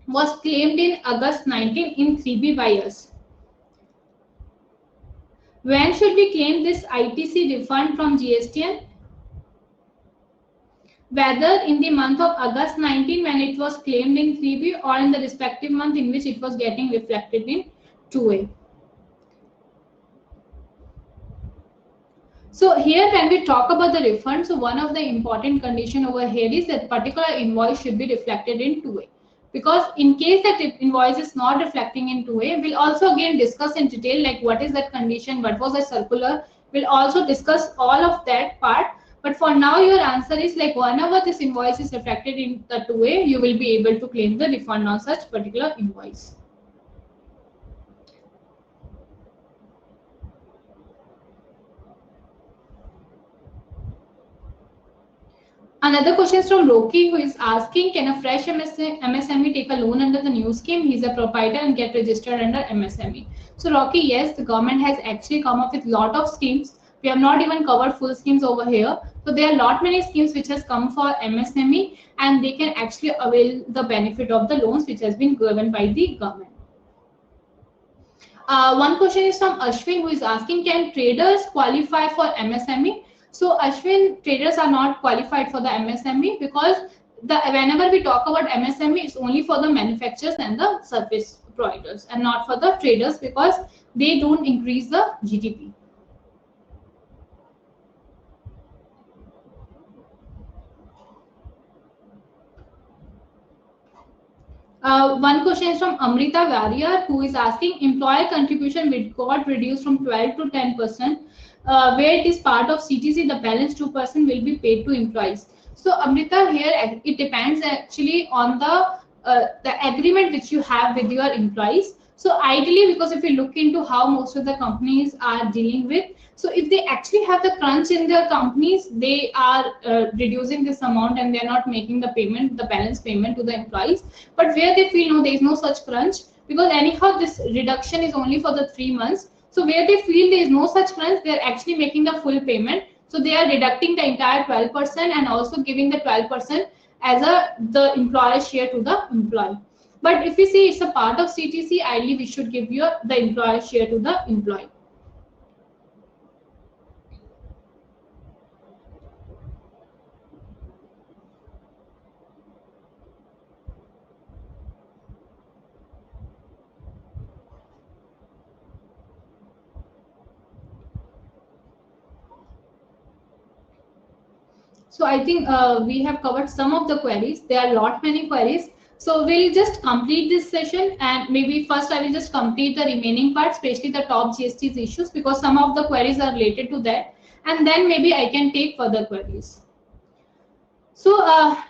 A: was claimed in August 19 in 3B by us. When should we claim this ITC refund from GSTN? whether in the month of August 19 when it was claimed in 3B or in the respective month in which it was getting reflected in 2A. So here when we talk about the refund, so one of the important condition over here is that particular invoice should be reflected in 2A. Because in case that invoice is not reflecting in 2A, we'll also again discuss in detail like what is that condition, what was the circular. We'll also discuss all of that part. But for now, your answer is like whenever this invoice is reflected in the 2A, you will be able to claim the refund on such particular invoice. Another question is from Roki, who is asking, can a fresh MSME take a loan under the new scheme? He's a proprietor and get registered under MSME. So Roki, yes, the government has actually come up with a lot of schemes. We have not even covered full schemes over here. So there are a lot many schemes which has come for MSME and they can actually avail the benefit of the loans which has been given by the government. One question is from Ashwin, who is asking, can traders qualify for MSME? So Ashwin, traders are not qualified for the MSME because whenever we talk about MSME, it's only for the manufacturers and the service providers and not for the traders because they don't increase the GDP. One question is from Amrita Warrior, who is asking, employer contribution got reduced from 12 to 10%. Where it is part of CTC, the balance 2% will be paid to employees. So Amrita, here it depends actually on the agreement which you have with your employees. So ideally, because if you look into how most of the companies are dealing with, so if they actually have the crunch in their companies, they are reducing this amount and they're not making the payment, the balance payment to the employees. But where they feel no, there is no such crunch, because anyhow this reduction is only for the 3 months. So where they feel there is no such crunch, they're actually making the full payment. So they are deducting the entire 12% and also giving the 12% as the employer share to the employee. But if we see it's a part of CTC, ideally we should give you the employer share to the employee. So I think we have covered some of the queries. There are a lot many queries. So we'll just complete this session and maybe first I will just complete the remaining part, especially the top GST's issues because some of the queries are related to that. And then maybe I can take further queries. So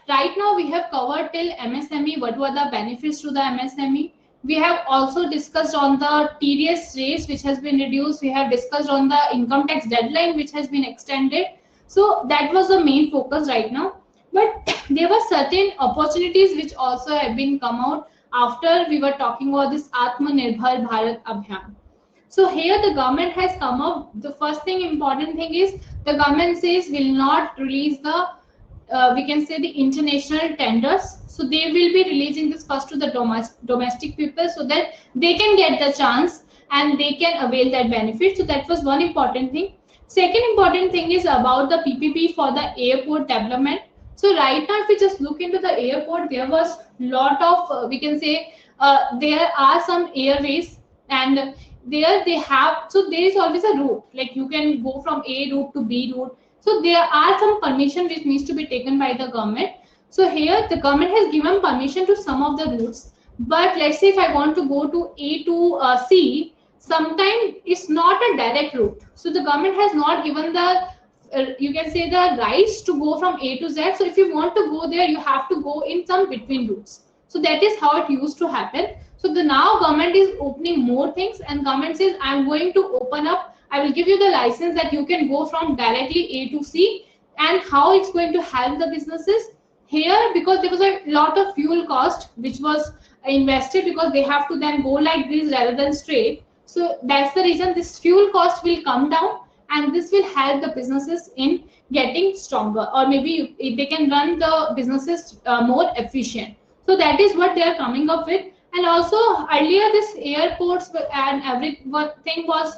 A: right now we have covered till MSME, what were the benefits to the MSME. We have also discussed on the TDS rates which has been reduced. We have discussed on the income tax deadline which has been extended. So that was the main focus right now. But there were certain opportunities which also have been come out after we were talking about this Atmanirbhar Bharat Abhiyan. So here the government has come up. The first thing, important thing is the government says will not release the we can say the international tenders. So they will be releasing this first to the domestic people so that they can get the chance and they can avail that benefit. So that was one important thing. Second important thing is about the PPP for the airport development. So right now, if we just look into the airport, there was lot of we can say there are some airways and there they have, so there is always a route, like you can go from A route to B route. So there are some permission which needs to be taken by the government. So here the government has given permission to some of the routes, but let's say if I want to go to A to C, sometimes it's not a direct route. So the government has not given the you can say the rights to go from A to Z. So if you want to go there, you have to go in some between routes. So that is how it used to happen. So the now government is opening more things and government says I'm going to open up, I will give you the license that you can go from directly A to C. And how it's going to help the businesses here, because there was a lot of fuel cost which was invested because they have to then go like this rather than straight. So that's the reason this fuel cost will come down and this will help the businesses in getting stronger, or maybe they can run the businesses more efficient. So that is what they are coming up with. And also earlier this airports and everything was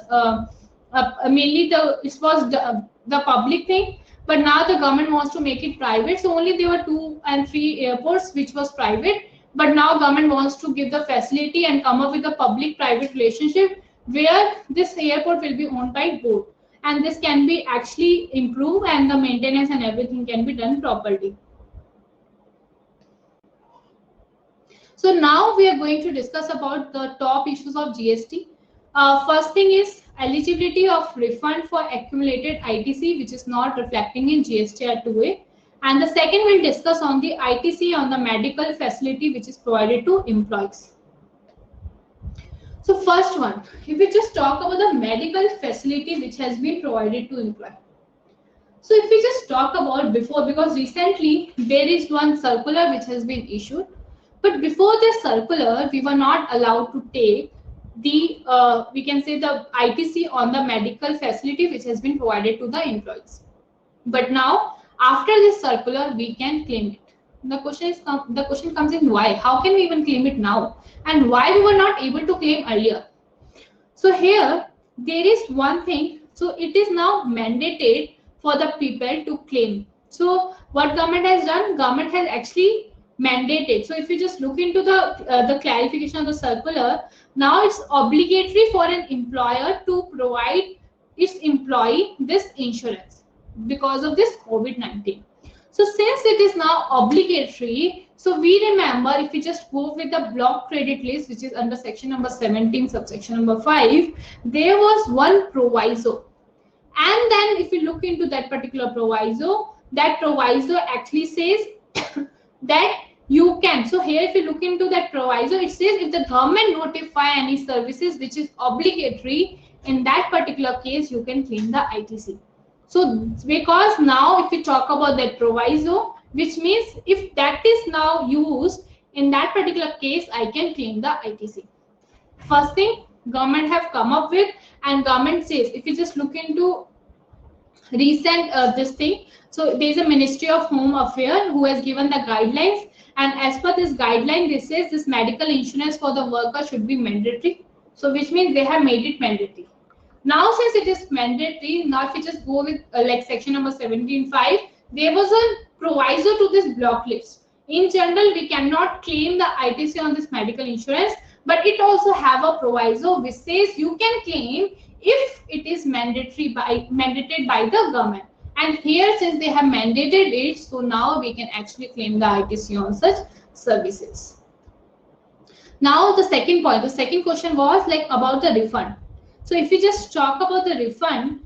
A: mainly it was the public thing, but now the government wants to make it private. So only there were 2 and 3 airports which was private, but now government wants to give the facility and come up with a public private relationship where this airport will be owned by both, and this can be actually improved and the maintenance and everything can be done properly. So now we are going to discuss about the top issues of GST. First thing is eligibility of refund for accumulated ITC which is not reflecting in GSTR 2A. And the second we'll discuss on the ITC on the medical facility which is provided to employees. So first one, if we just talk about the medical facility which has been provided to employee. So if we just talk about before, because recently there is one circular which has been issued, but before this circular we were not allowed to take the we can say the ITC on the medical facility which has been provided to the employees. But now after this circular we can claim it. The question comes in why? How can we even claim it now? And why we were not able to claim earlier? So here there is one thing. So it is now mandated for the people to claim. So what government has done? Government has actually mandated. So if you just look into the clarification of the circular, now it's obligatory for an employer to provide its employee this insurance because of this COVID-19. So since it is now obligatory, so we remember if we just go with the block credit list, which is under section number 17, subsection number 5, there was one proviso. And then if we look into that particular proviso, that proviso actually says that you can. So here if you look into that proviso, it says if the government notify any services which is obligatory, in that particular case you can claim the ITC. So because now if we talk about that proviso, which means if that is now used in that particular case, I can claim the ITC. First thing government have come up with, and government says if you just look into recent this thing, so there is a Ministry of Home Affairs who has given the guidelines, and as per this guideline this says this medical insurance for the worker should be mandatory. So which means they have made it mandatory. Now since it is mandatory, now if we just go with like section number 17.5, there was a proviso to this block list. In general, we cannot claim the ITC on this medical insurance, but it also have a proviso which says you can claim if it is mandated by the government. And here since they have mandated it, so now we can actually claim the ITC on such services. Now the second point, the second question was like about the refund. So if we just talk about the refund,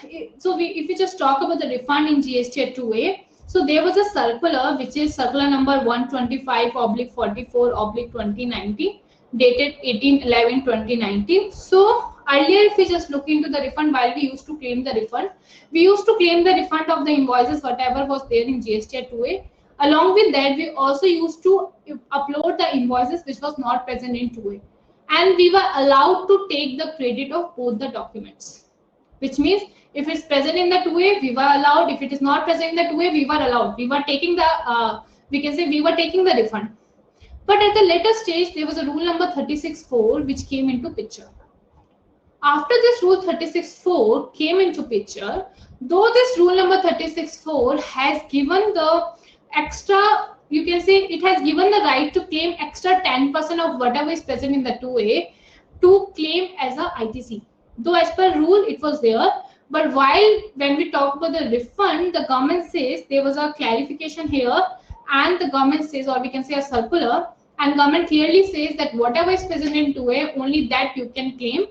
A: if we just talk about the refund in GST 2A, so there was a circular which is circular number 125/44/2019, dated 18/11/2019. So earlier, if we just look into the refund, while we used to claim the refund, we used to claim the refund of the invoices whatever was there in GST 2A. Along with that, we also used to upload the invoices which was not present in 2A. And we were allowed to take the credit of both the documents, which means if it's present in the 2A, we were allowed. If it is not present in the 2A, we were allowed. We were taking the, we can say we were taking the refund. But at the later stage, there was a rule number 36(4) which came into picture. After this rule 36(4) came into picture, though this rule number 36(4) has given the extra, you can say it has given the right to claim extra 10% of whatever is present in the 2A to claim as a ITC. Though as per rule it was there, but while when we talk about the refund, the government says there was a clarification here, and the government says, or we can say a circular, and government clearly says that whatever is present in 2A, only that you can claim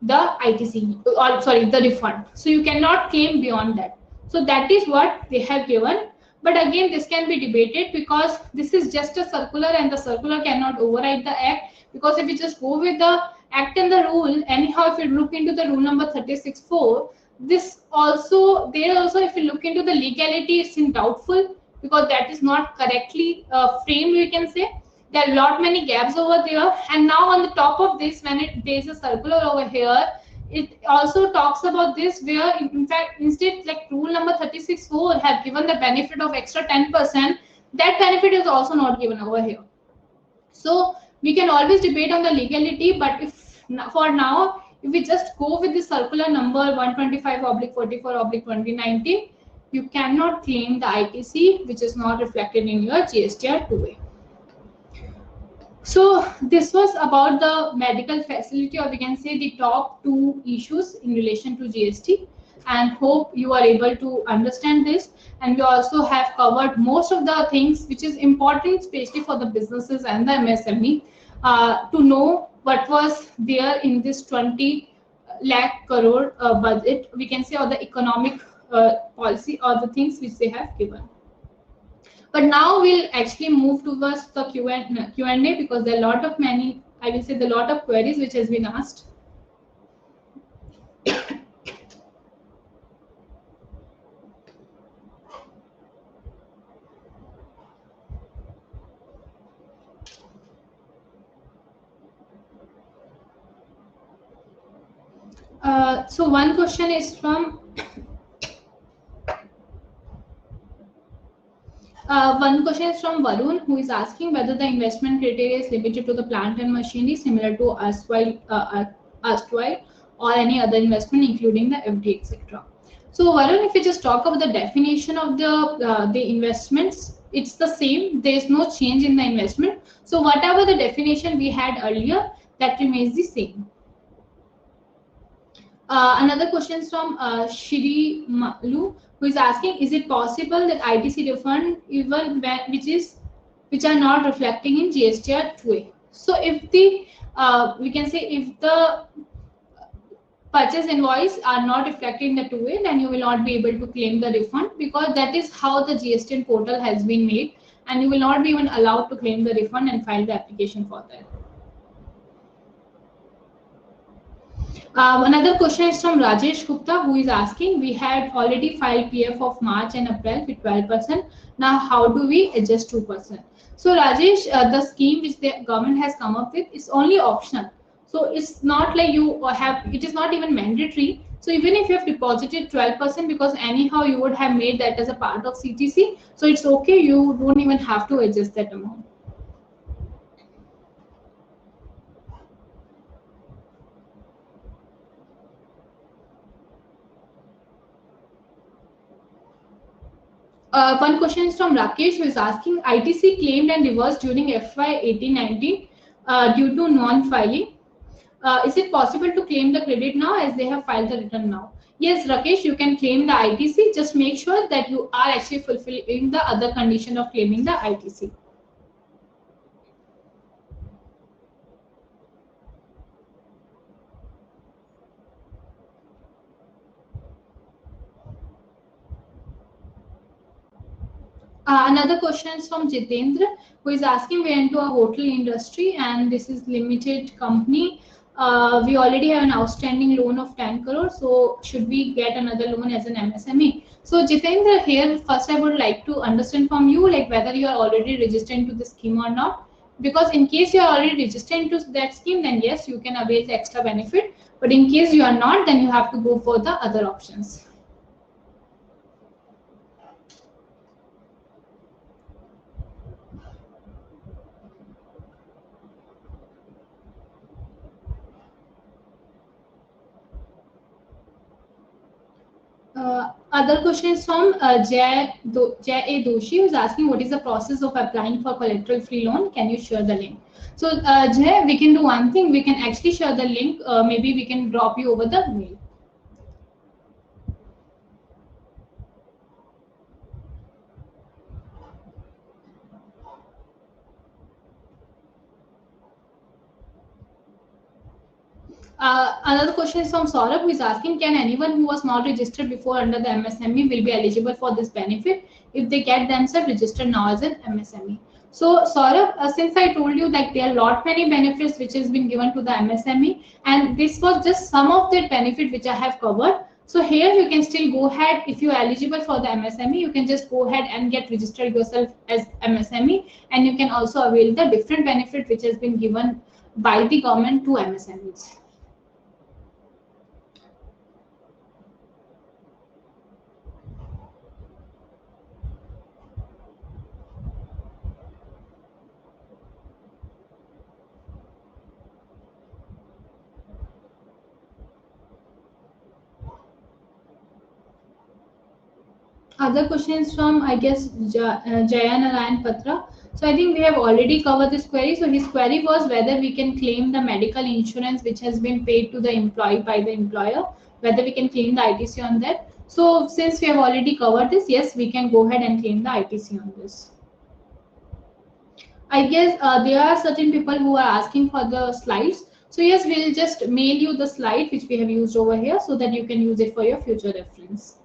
A: the ITC, or sorry, the refund. So you cannot claim beyond that. So that is what they have given. But again, this can be debated because this is just a circular and the circular cannot override the act, because if you just go with the act and the rule, anyhow, if you look into the rule number 36(4), this also, there also, if you look into the legality, it's in doubtful because that is not correctly framed, we can say. There are a lot many gaps over there. And now on the top of this, when there is a circular over here, it also talks about this where in fact instead like rule number 36(4) have given the benefit of extra 10%, that benefit is also not given over here. So we can always debate on the legality, but if for now If we just go with the circular number 125/44/2019, you cannot claim the ITC which is not reflected in your GSTR 2A. So this was about the medical facility, or we can say the top two issues in relation to GST, and hope you are able to understand this. And we also have covered most of the things which is important, especially for the businesses and the MSME, to know what was there in this 20 lakh crore budget, we can say, or the economic policy, or the things which they have given. But now we'll actually move towards the Q&A, because there are a lot of many, I will say, the lot of queries which has been asked. So one question is from Varun, who is asking whether the investment criteria is limited to the plant and machinery similar to erstwhile, or any other investment including the FD, etc. So Varun, if we just talk about the definition of the investments, it's the same. There is no change in the investment. So whatever the definition we had earlier, that remains the same. Another question is from Shri Malu, who is asking, is it possible that ITC refund even which are not reflecting in GSTR 2A? So if the we can say, if the purchase invoice are not reflected in the 2A, then you will not be able to claim the refund, because that is how the GST portal has been made, and you will not be even allowed to claim the refund and file the application for that. Another question is from Rajesh Gupta, who is asking, we had already filed PF of March and April with 12%. Now, how do we adjust 2%? So, Rajesh, the scheme which the government has come up with is only optional. So, it's not like you have, it is not even mandatory. So, even if you have deposited 12%, because anyhow you would have made that as a part of CTC, so it's okay, you don't even have to adjust that amount. One question is from Rakesh, who is asking, ITC claimed and reversed during FY 18-19 due to non-filing. Is it possible to claim the credit now as they have filed the return now? Yes, Rakesh, you can claim the ITC. Just make sure that you are actually fulfilling the other condition of claiming the ITC. Another question is from Jitendra, who is asking, we're into a hotel industry and this is limited company. We already have an outstanding loan of 10 crore. So should we get another loan as an MSME? So Jitendra, here first I would like to understand from you, like whether you are already registered into the scheme or not. Because in case you are already registered into that scheme, then yes, you can avail the extra benefit. But in case you are not, then you have to go for the other options. Other question is from Jay A. Doshi, who is asking, what is the process of applying for collateral free loan? Can you share the link? So Jay, we can do one thing. We can actually share the link. Maybe we can drop you over the mail. Another question is from Saurabh, who is asking, can anyone who was not registered before under the MSME will be eligible for this benefit if they get themselves registered now as an MSME? So Saurabh, since I told you that there are lot many benefits which has been given to the MSME, and this was just some of the benefit which I have covered. So here you can still go ahead, if you are eligible for the MSME, you can just go ahead and get registered yourself as MSME, and you can also avail the different benefit which has been given by the government to MSMEs. Other questions from, I guess, Jaya Narayan Patra. So I think we have already covered this query. So his query was whether we can claim the medical insurance which has been paid to the employee by the employer, whether we can claim the ITC on that. So since we have already covered this, yes, we can go ahead and claim the ITC on this. I guess there are certain people who are asking for the slides. So yes, we'll just mail you the slide which we have used over here so that you can use it for your future reference.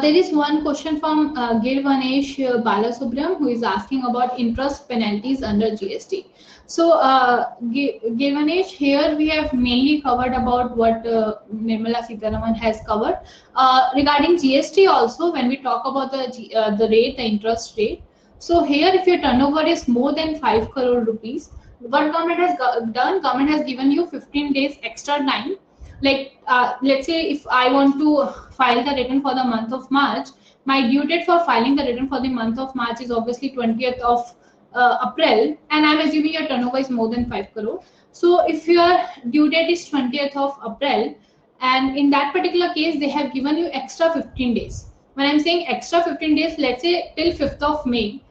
A: There is one question from Girvanesh Balasubram who is asking about interest penalties under GST. So, Girvanesh, here we have mainly covered about what Nirmala Sitharaman has covered. Regarding GST also, when we talk about the rate, the interest rate. So here, if your turnover is more than 5 crore rupees, what government has done? Government has given you 15 days extra time. Like let's say if I want to file the return for the month of March, my due date for filing the return for the month of March is obviously 20th of April, and I'm assuming your turnover is more than 5 crore. So if your due date is 20th of April, and in that particular case they have given you extra 15 days. When I'm saying extra 15 days, let's say till 5th of May,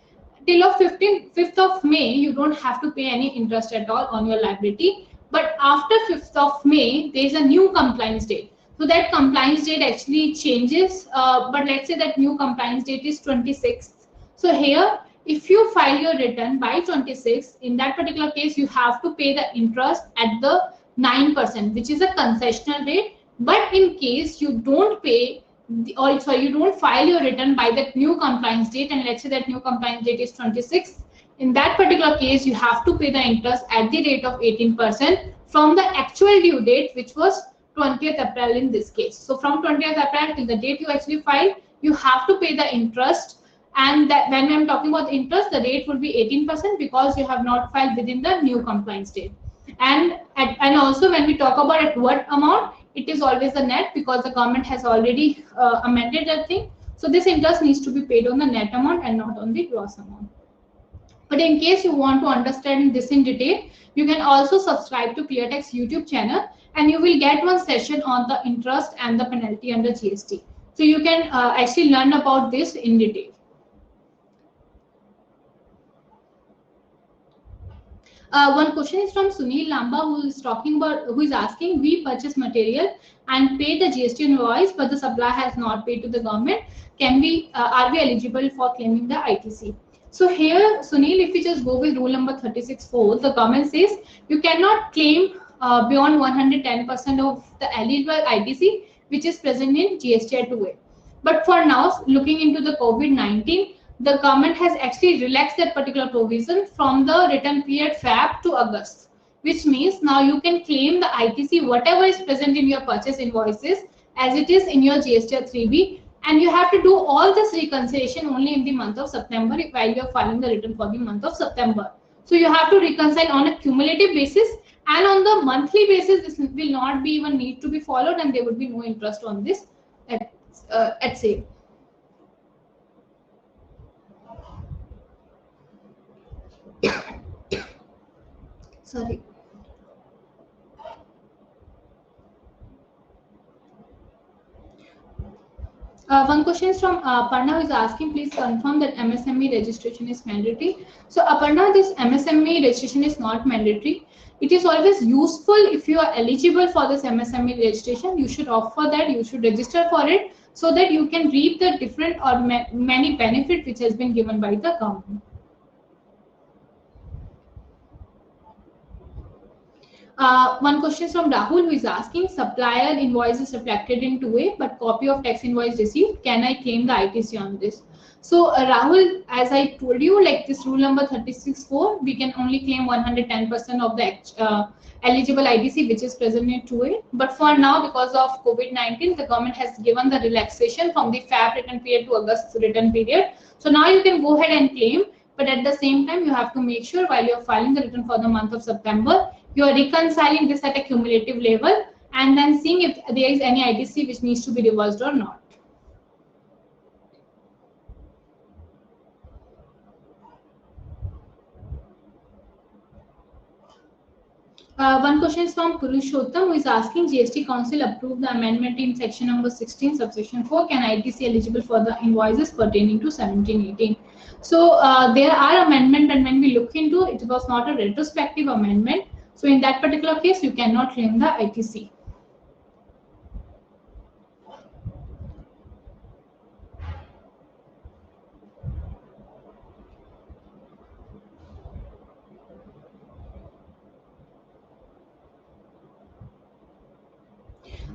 A: till of 5th of May, you don't have to pay any interest at all on your liability. But after 5th of May, there is a new compliance date. So that compliance date actually changes. But let's say that new compliance date is 26th. So here, if you file your return by 26th, in that particular case, you have to pay the interest at the 9%, which is a concessional rate. But in case you don't pay, or sorry, you don't file your return by that new compliance date, and let's say that new compliance date is 26th, in that particular case you have to pay the interest at the rate of 18% from the actual due date, which was 20th April in this case. So from 20th April till the date you actually file, you have to pay the interest. And that when I'm talking about interest, the rate would be 18% because you have not filed within the new compliance date. And also when we talk about at what amount, it is always the net because the government has already amended that thing. So this interest needs to be paid on the net amount and not on the gross amount. But in case you want to understand this in detail, you can also subscribe to ClearText YouTube channel, and you will get one session on the interest and the penalty under GST. So you can actually learn about this in detail. One question is from Sunil Lamba, who is asking, we purchase material and pay the GST invoice, but the supplier has not paid to the government. Are we eligible for claiming the ITC? So here, Sunil, if we just go with rule number 36.4, the government says you cannot claim beyond 110% of the eligible ITC, which is present in GST 2A. But for now, looking into the COVID-19, the government has actually relaxed that particular provision from the return period Feb to August, which means now you can claim the ITC whatever is present in your purchase invoices as it is in your GST 3B, and you have to do all this reconciliation only in the month of September while you are filing the return for the month of September. So you have to reconcile on a cumulative basis, and on the monthly basis this will not be even need to be followed, and there would be no interest on this at sale. Sorry. One question is from Aparna, who is asking, please confirm that MSME registration is mandatory. So Aparna, this MSME registration is not mandatory. It is always useful if you are eligible for this MSME registration. You should opt for that. You should register for it so that you can reap the different or many benefit which has been given by the government. One question is from Rahul, who is asking, supplier invoice is reflected in 2A, but copy of tax invoice received. Can I claim the ITC on this? So Rahul, as I told you, like this rule number 36.4, we can only claim 110% of the eligible ITC which is present in 2A. But for now, because of COVID-19, the government has given the relaxation from the Feb return period to August return period. So now you can go ahead and claim, but at the same time, you have to make sure while you're filing the return for the month of September, you are reconciling this at a cumulative level and then seeing if there is any ITC which needs to be reversed or not. One question is from Purushottam, who is asking, GST Council approved the amendment in section number 16, subsection 4. Can ITC eligible for the invoices pertaining to 17-18? So there are amendment, and when we look into it, it was not a retrospective amendment. So in that particular case, you cannot claim the ITC.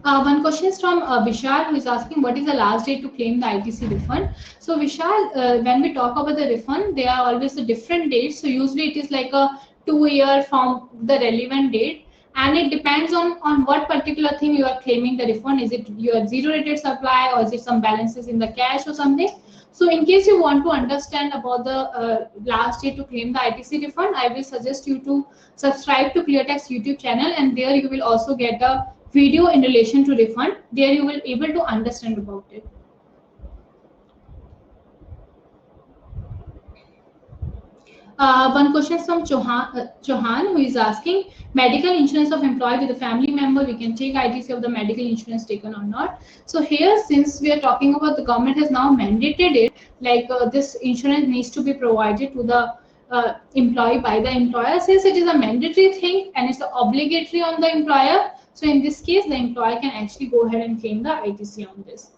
A: One question is from Vishal, who is asking, what is the last date to claim the ITC refund? So Vishal, when we talk about the refund, there are always a different dates. So usually it is like a 2 year from the relevant date, and it depends on what particular thing you are claiming the refund. Is it your zero rated supply, or is it some balances in the cash or something? So in case you want to understand about the last date to claim the ITC refund, I will suggest you to subscribe to ClearTax YouTube channel, and there you will also get a video in relation to refund. There you will able to understand about it. One question is from Chauhan, who is asking, medical insurance of employee with a family member, we can take ITC of the medical insurance taken or not. So here, since we are talking about, the government has now mandated it, like this insurance needs to be provided to the employee by the employer. Since it is a mandatory thing and it's obligatory on the employer, so in this case, the employer can actually go ahead and claim the ITC on this.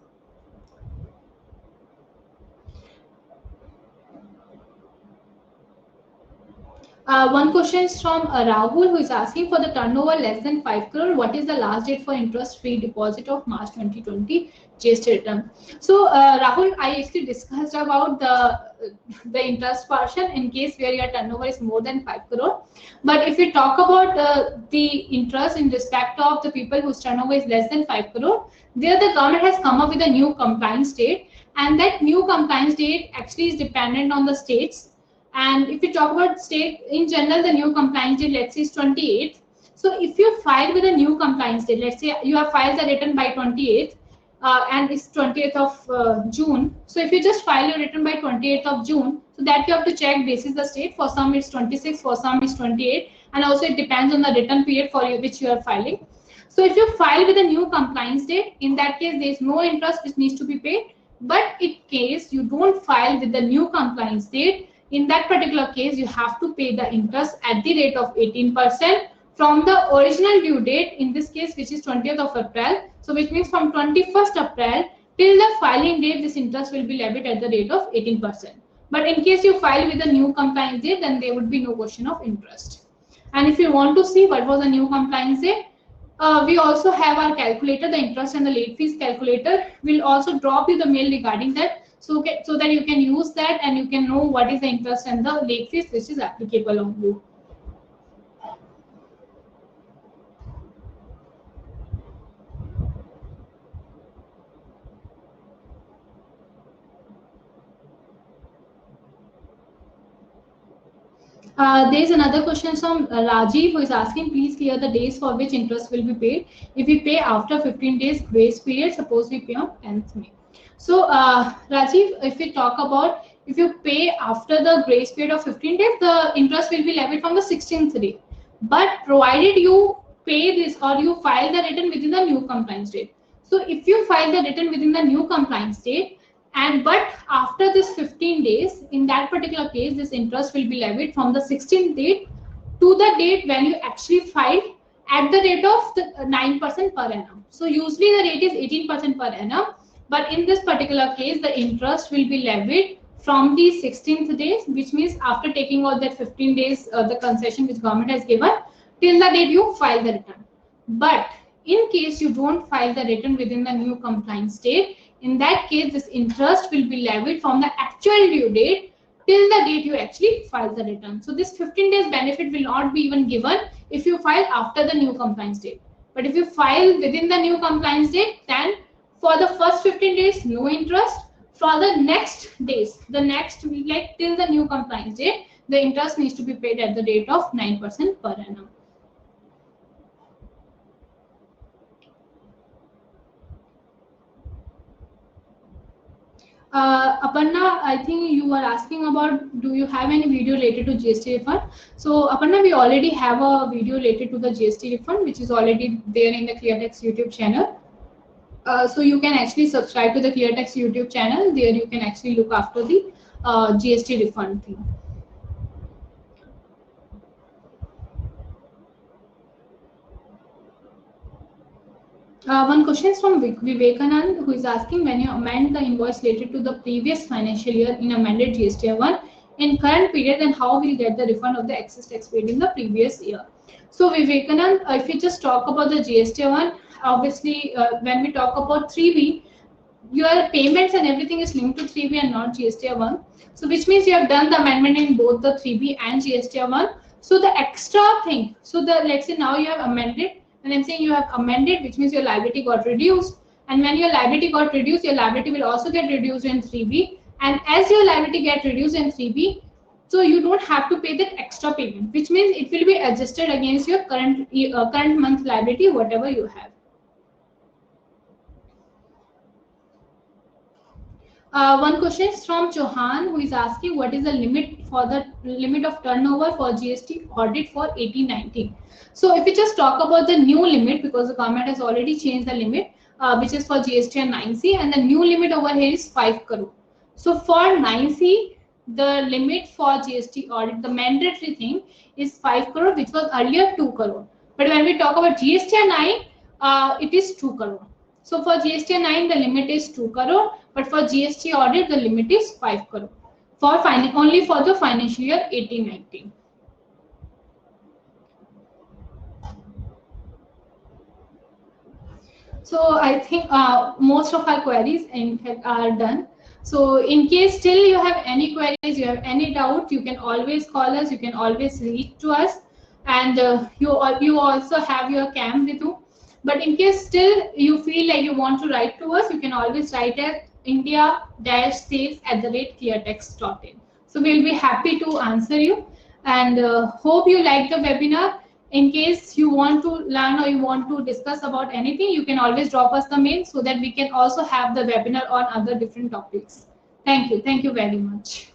A: One question is from Rahul, who is asking, for the turnover less than 5 crore, what is the last date for interest-free deposit of March 2020 GST return? So Rahul, I actually discussed about the interest portion in case where your turnover is more than 5 crore. But if we talk about the interest in respect of the people whose turnover is less than 5 crore, there the government has come up with a new compliance date, and that new compliance date actually is dependent on the states. And if we talk about state in general, the new compliance date, let's say, is 28th. So if you file with a new compliance date, let's say you have filed the return by 28th, and it's 20th of June. So if you just file your return by 28th of June, so that you have to check basis the state. For some it's 26, for some it's 28, and also it depends on the return period for you, which you are filing. So if you file with a new compliance date, in that case there is no interest which needs to be paid. But in case you don't file with the new compliance date, in that particular case, you have to pay the interest at the rate of 18% from the original due date, in this case, which is 20th of April. So which means from 21st April till the filing date, this interest will be levied at the rate of 18%. But in case you file with a new compliance date, then there would be no question of interest. And if you want to see what was the new compliance date, we also have our calculator, the interest and the late fees calculator. We'll also drop you the mail regarding that, so that you can use that and you can know what is the interest and the late fees which is applicable on you. There is another question from Rajiv, who is asking, please clear the days for which interest will be paid. If we pay after 15 days grace period, suppose we pay on 10th May. So Rajiv, if we talk about, if you pay after the grace period of 15 days, the interest will be levied from the 16th day. But provided you pay this or you file the return within the new compliance date. So if you file the return within the new compliance date, but after this 15 days, in that particular case, this interest will be levied from the 16th date to the date when you actually filed at the rate of the 9% per annum. So usually the rate is 18% per annum, but in this particular case, the interest will be levied from the 16th days, which means after taking out that 15 days, the concession which government has given, till the date you file the return. But in case you don't file the return within the new compliance date, in that case, this interest will be levied from the actual due date till the date you actually file the return. So this 15 days benefit will not be even given if you file after the new compliance date. But if you file within the new compliance date, then for the first 15 days, no interest. For the next days, the next week, like till the new compliance date, the interest needs to be paid at the rate of 9% per annum. Aparna, I think you were asking about, do you have any video related to GST refund? So Aparna, we already have a video related to the GST refund, which is already there in the ClearText YouTube channel. So you can actually subscribe to the ClearText YouTube channel. There you can actually look after the GST refund thing. One question is from Vivekanand, who is asking, when you amend the invoice related to the previous financial year in amended GST1 in current period, then how will you get the refund of the excess tax paid in the previous year? So Vivekanand, if you just talk about the GST1, obviously when we talk about 3B, your payments and everything is linked to 3B and not GST1. So which means you have done the amendment in both the 3B and GST1. So the extra thing, so the let's say now you have amended, and I'm saying you have amended, which means your liability got reduced. And when your liability got reduced, your liability will also get reduced in 3B. And as your liability get reduced in 3B, so you don't have to pay that extra payment, which means it will be adjusted against your current month liability, whatever you have. One question is from Chauhan, who is asking, what is the limit of turnover for GST audit for 1819? So if we just talk about the new limit, because the government has already changed the limit, which is for GST and 9C, and the new limit over here is 5 crore. So for 9C, the limit for GST audit, the mandatory thing is 5 crore, which was earlier 2 crore. But when we talk about GST and 9, it is 2 crore. So for GST 9, the limit is 2 crore, but for GST audit, the limit is 5 crore for only for the financial year 18-19. So I think most of our queries in fact are done. So in case still you have any queries, you have any doubt, you can always call us, you can always reach to us, and you also have your CAM with you. But in case still you feel like you want to write to us, you can always write at india-sales@cleartext.in. So we'll be happy to answer you, and hope you like the webinar. In case you want to learn or you want to discuss about anything, you can always drop us the mail so that we can also have the webinar on other different topics. Thank you. Thank you very much.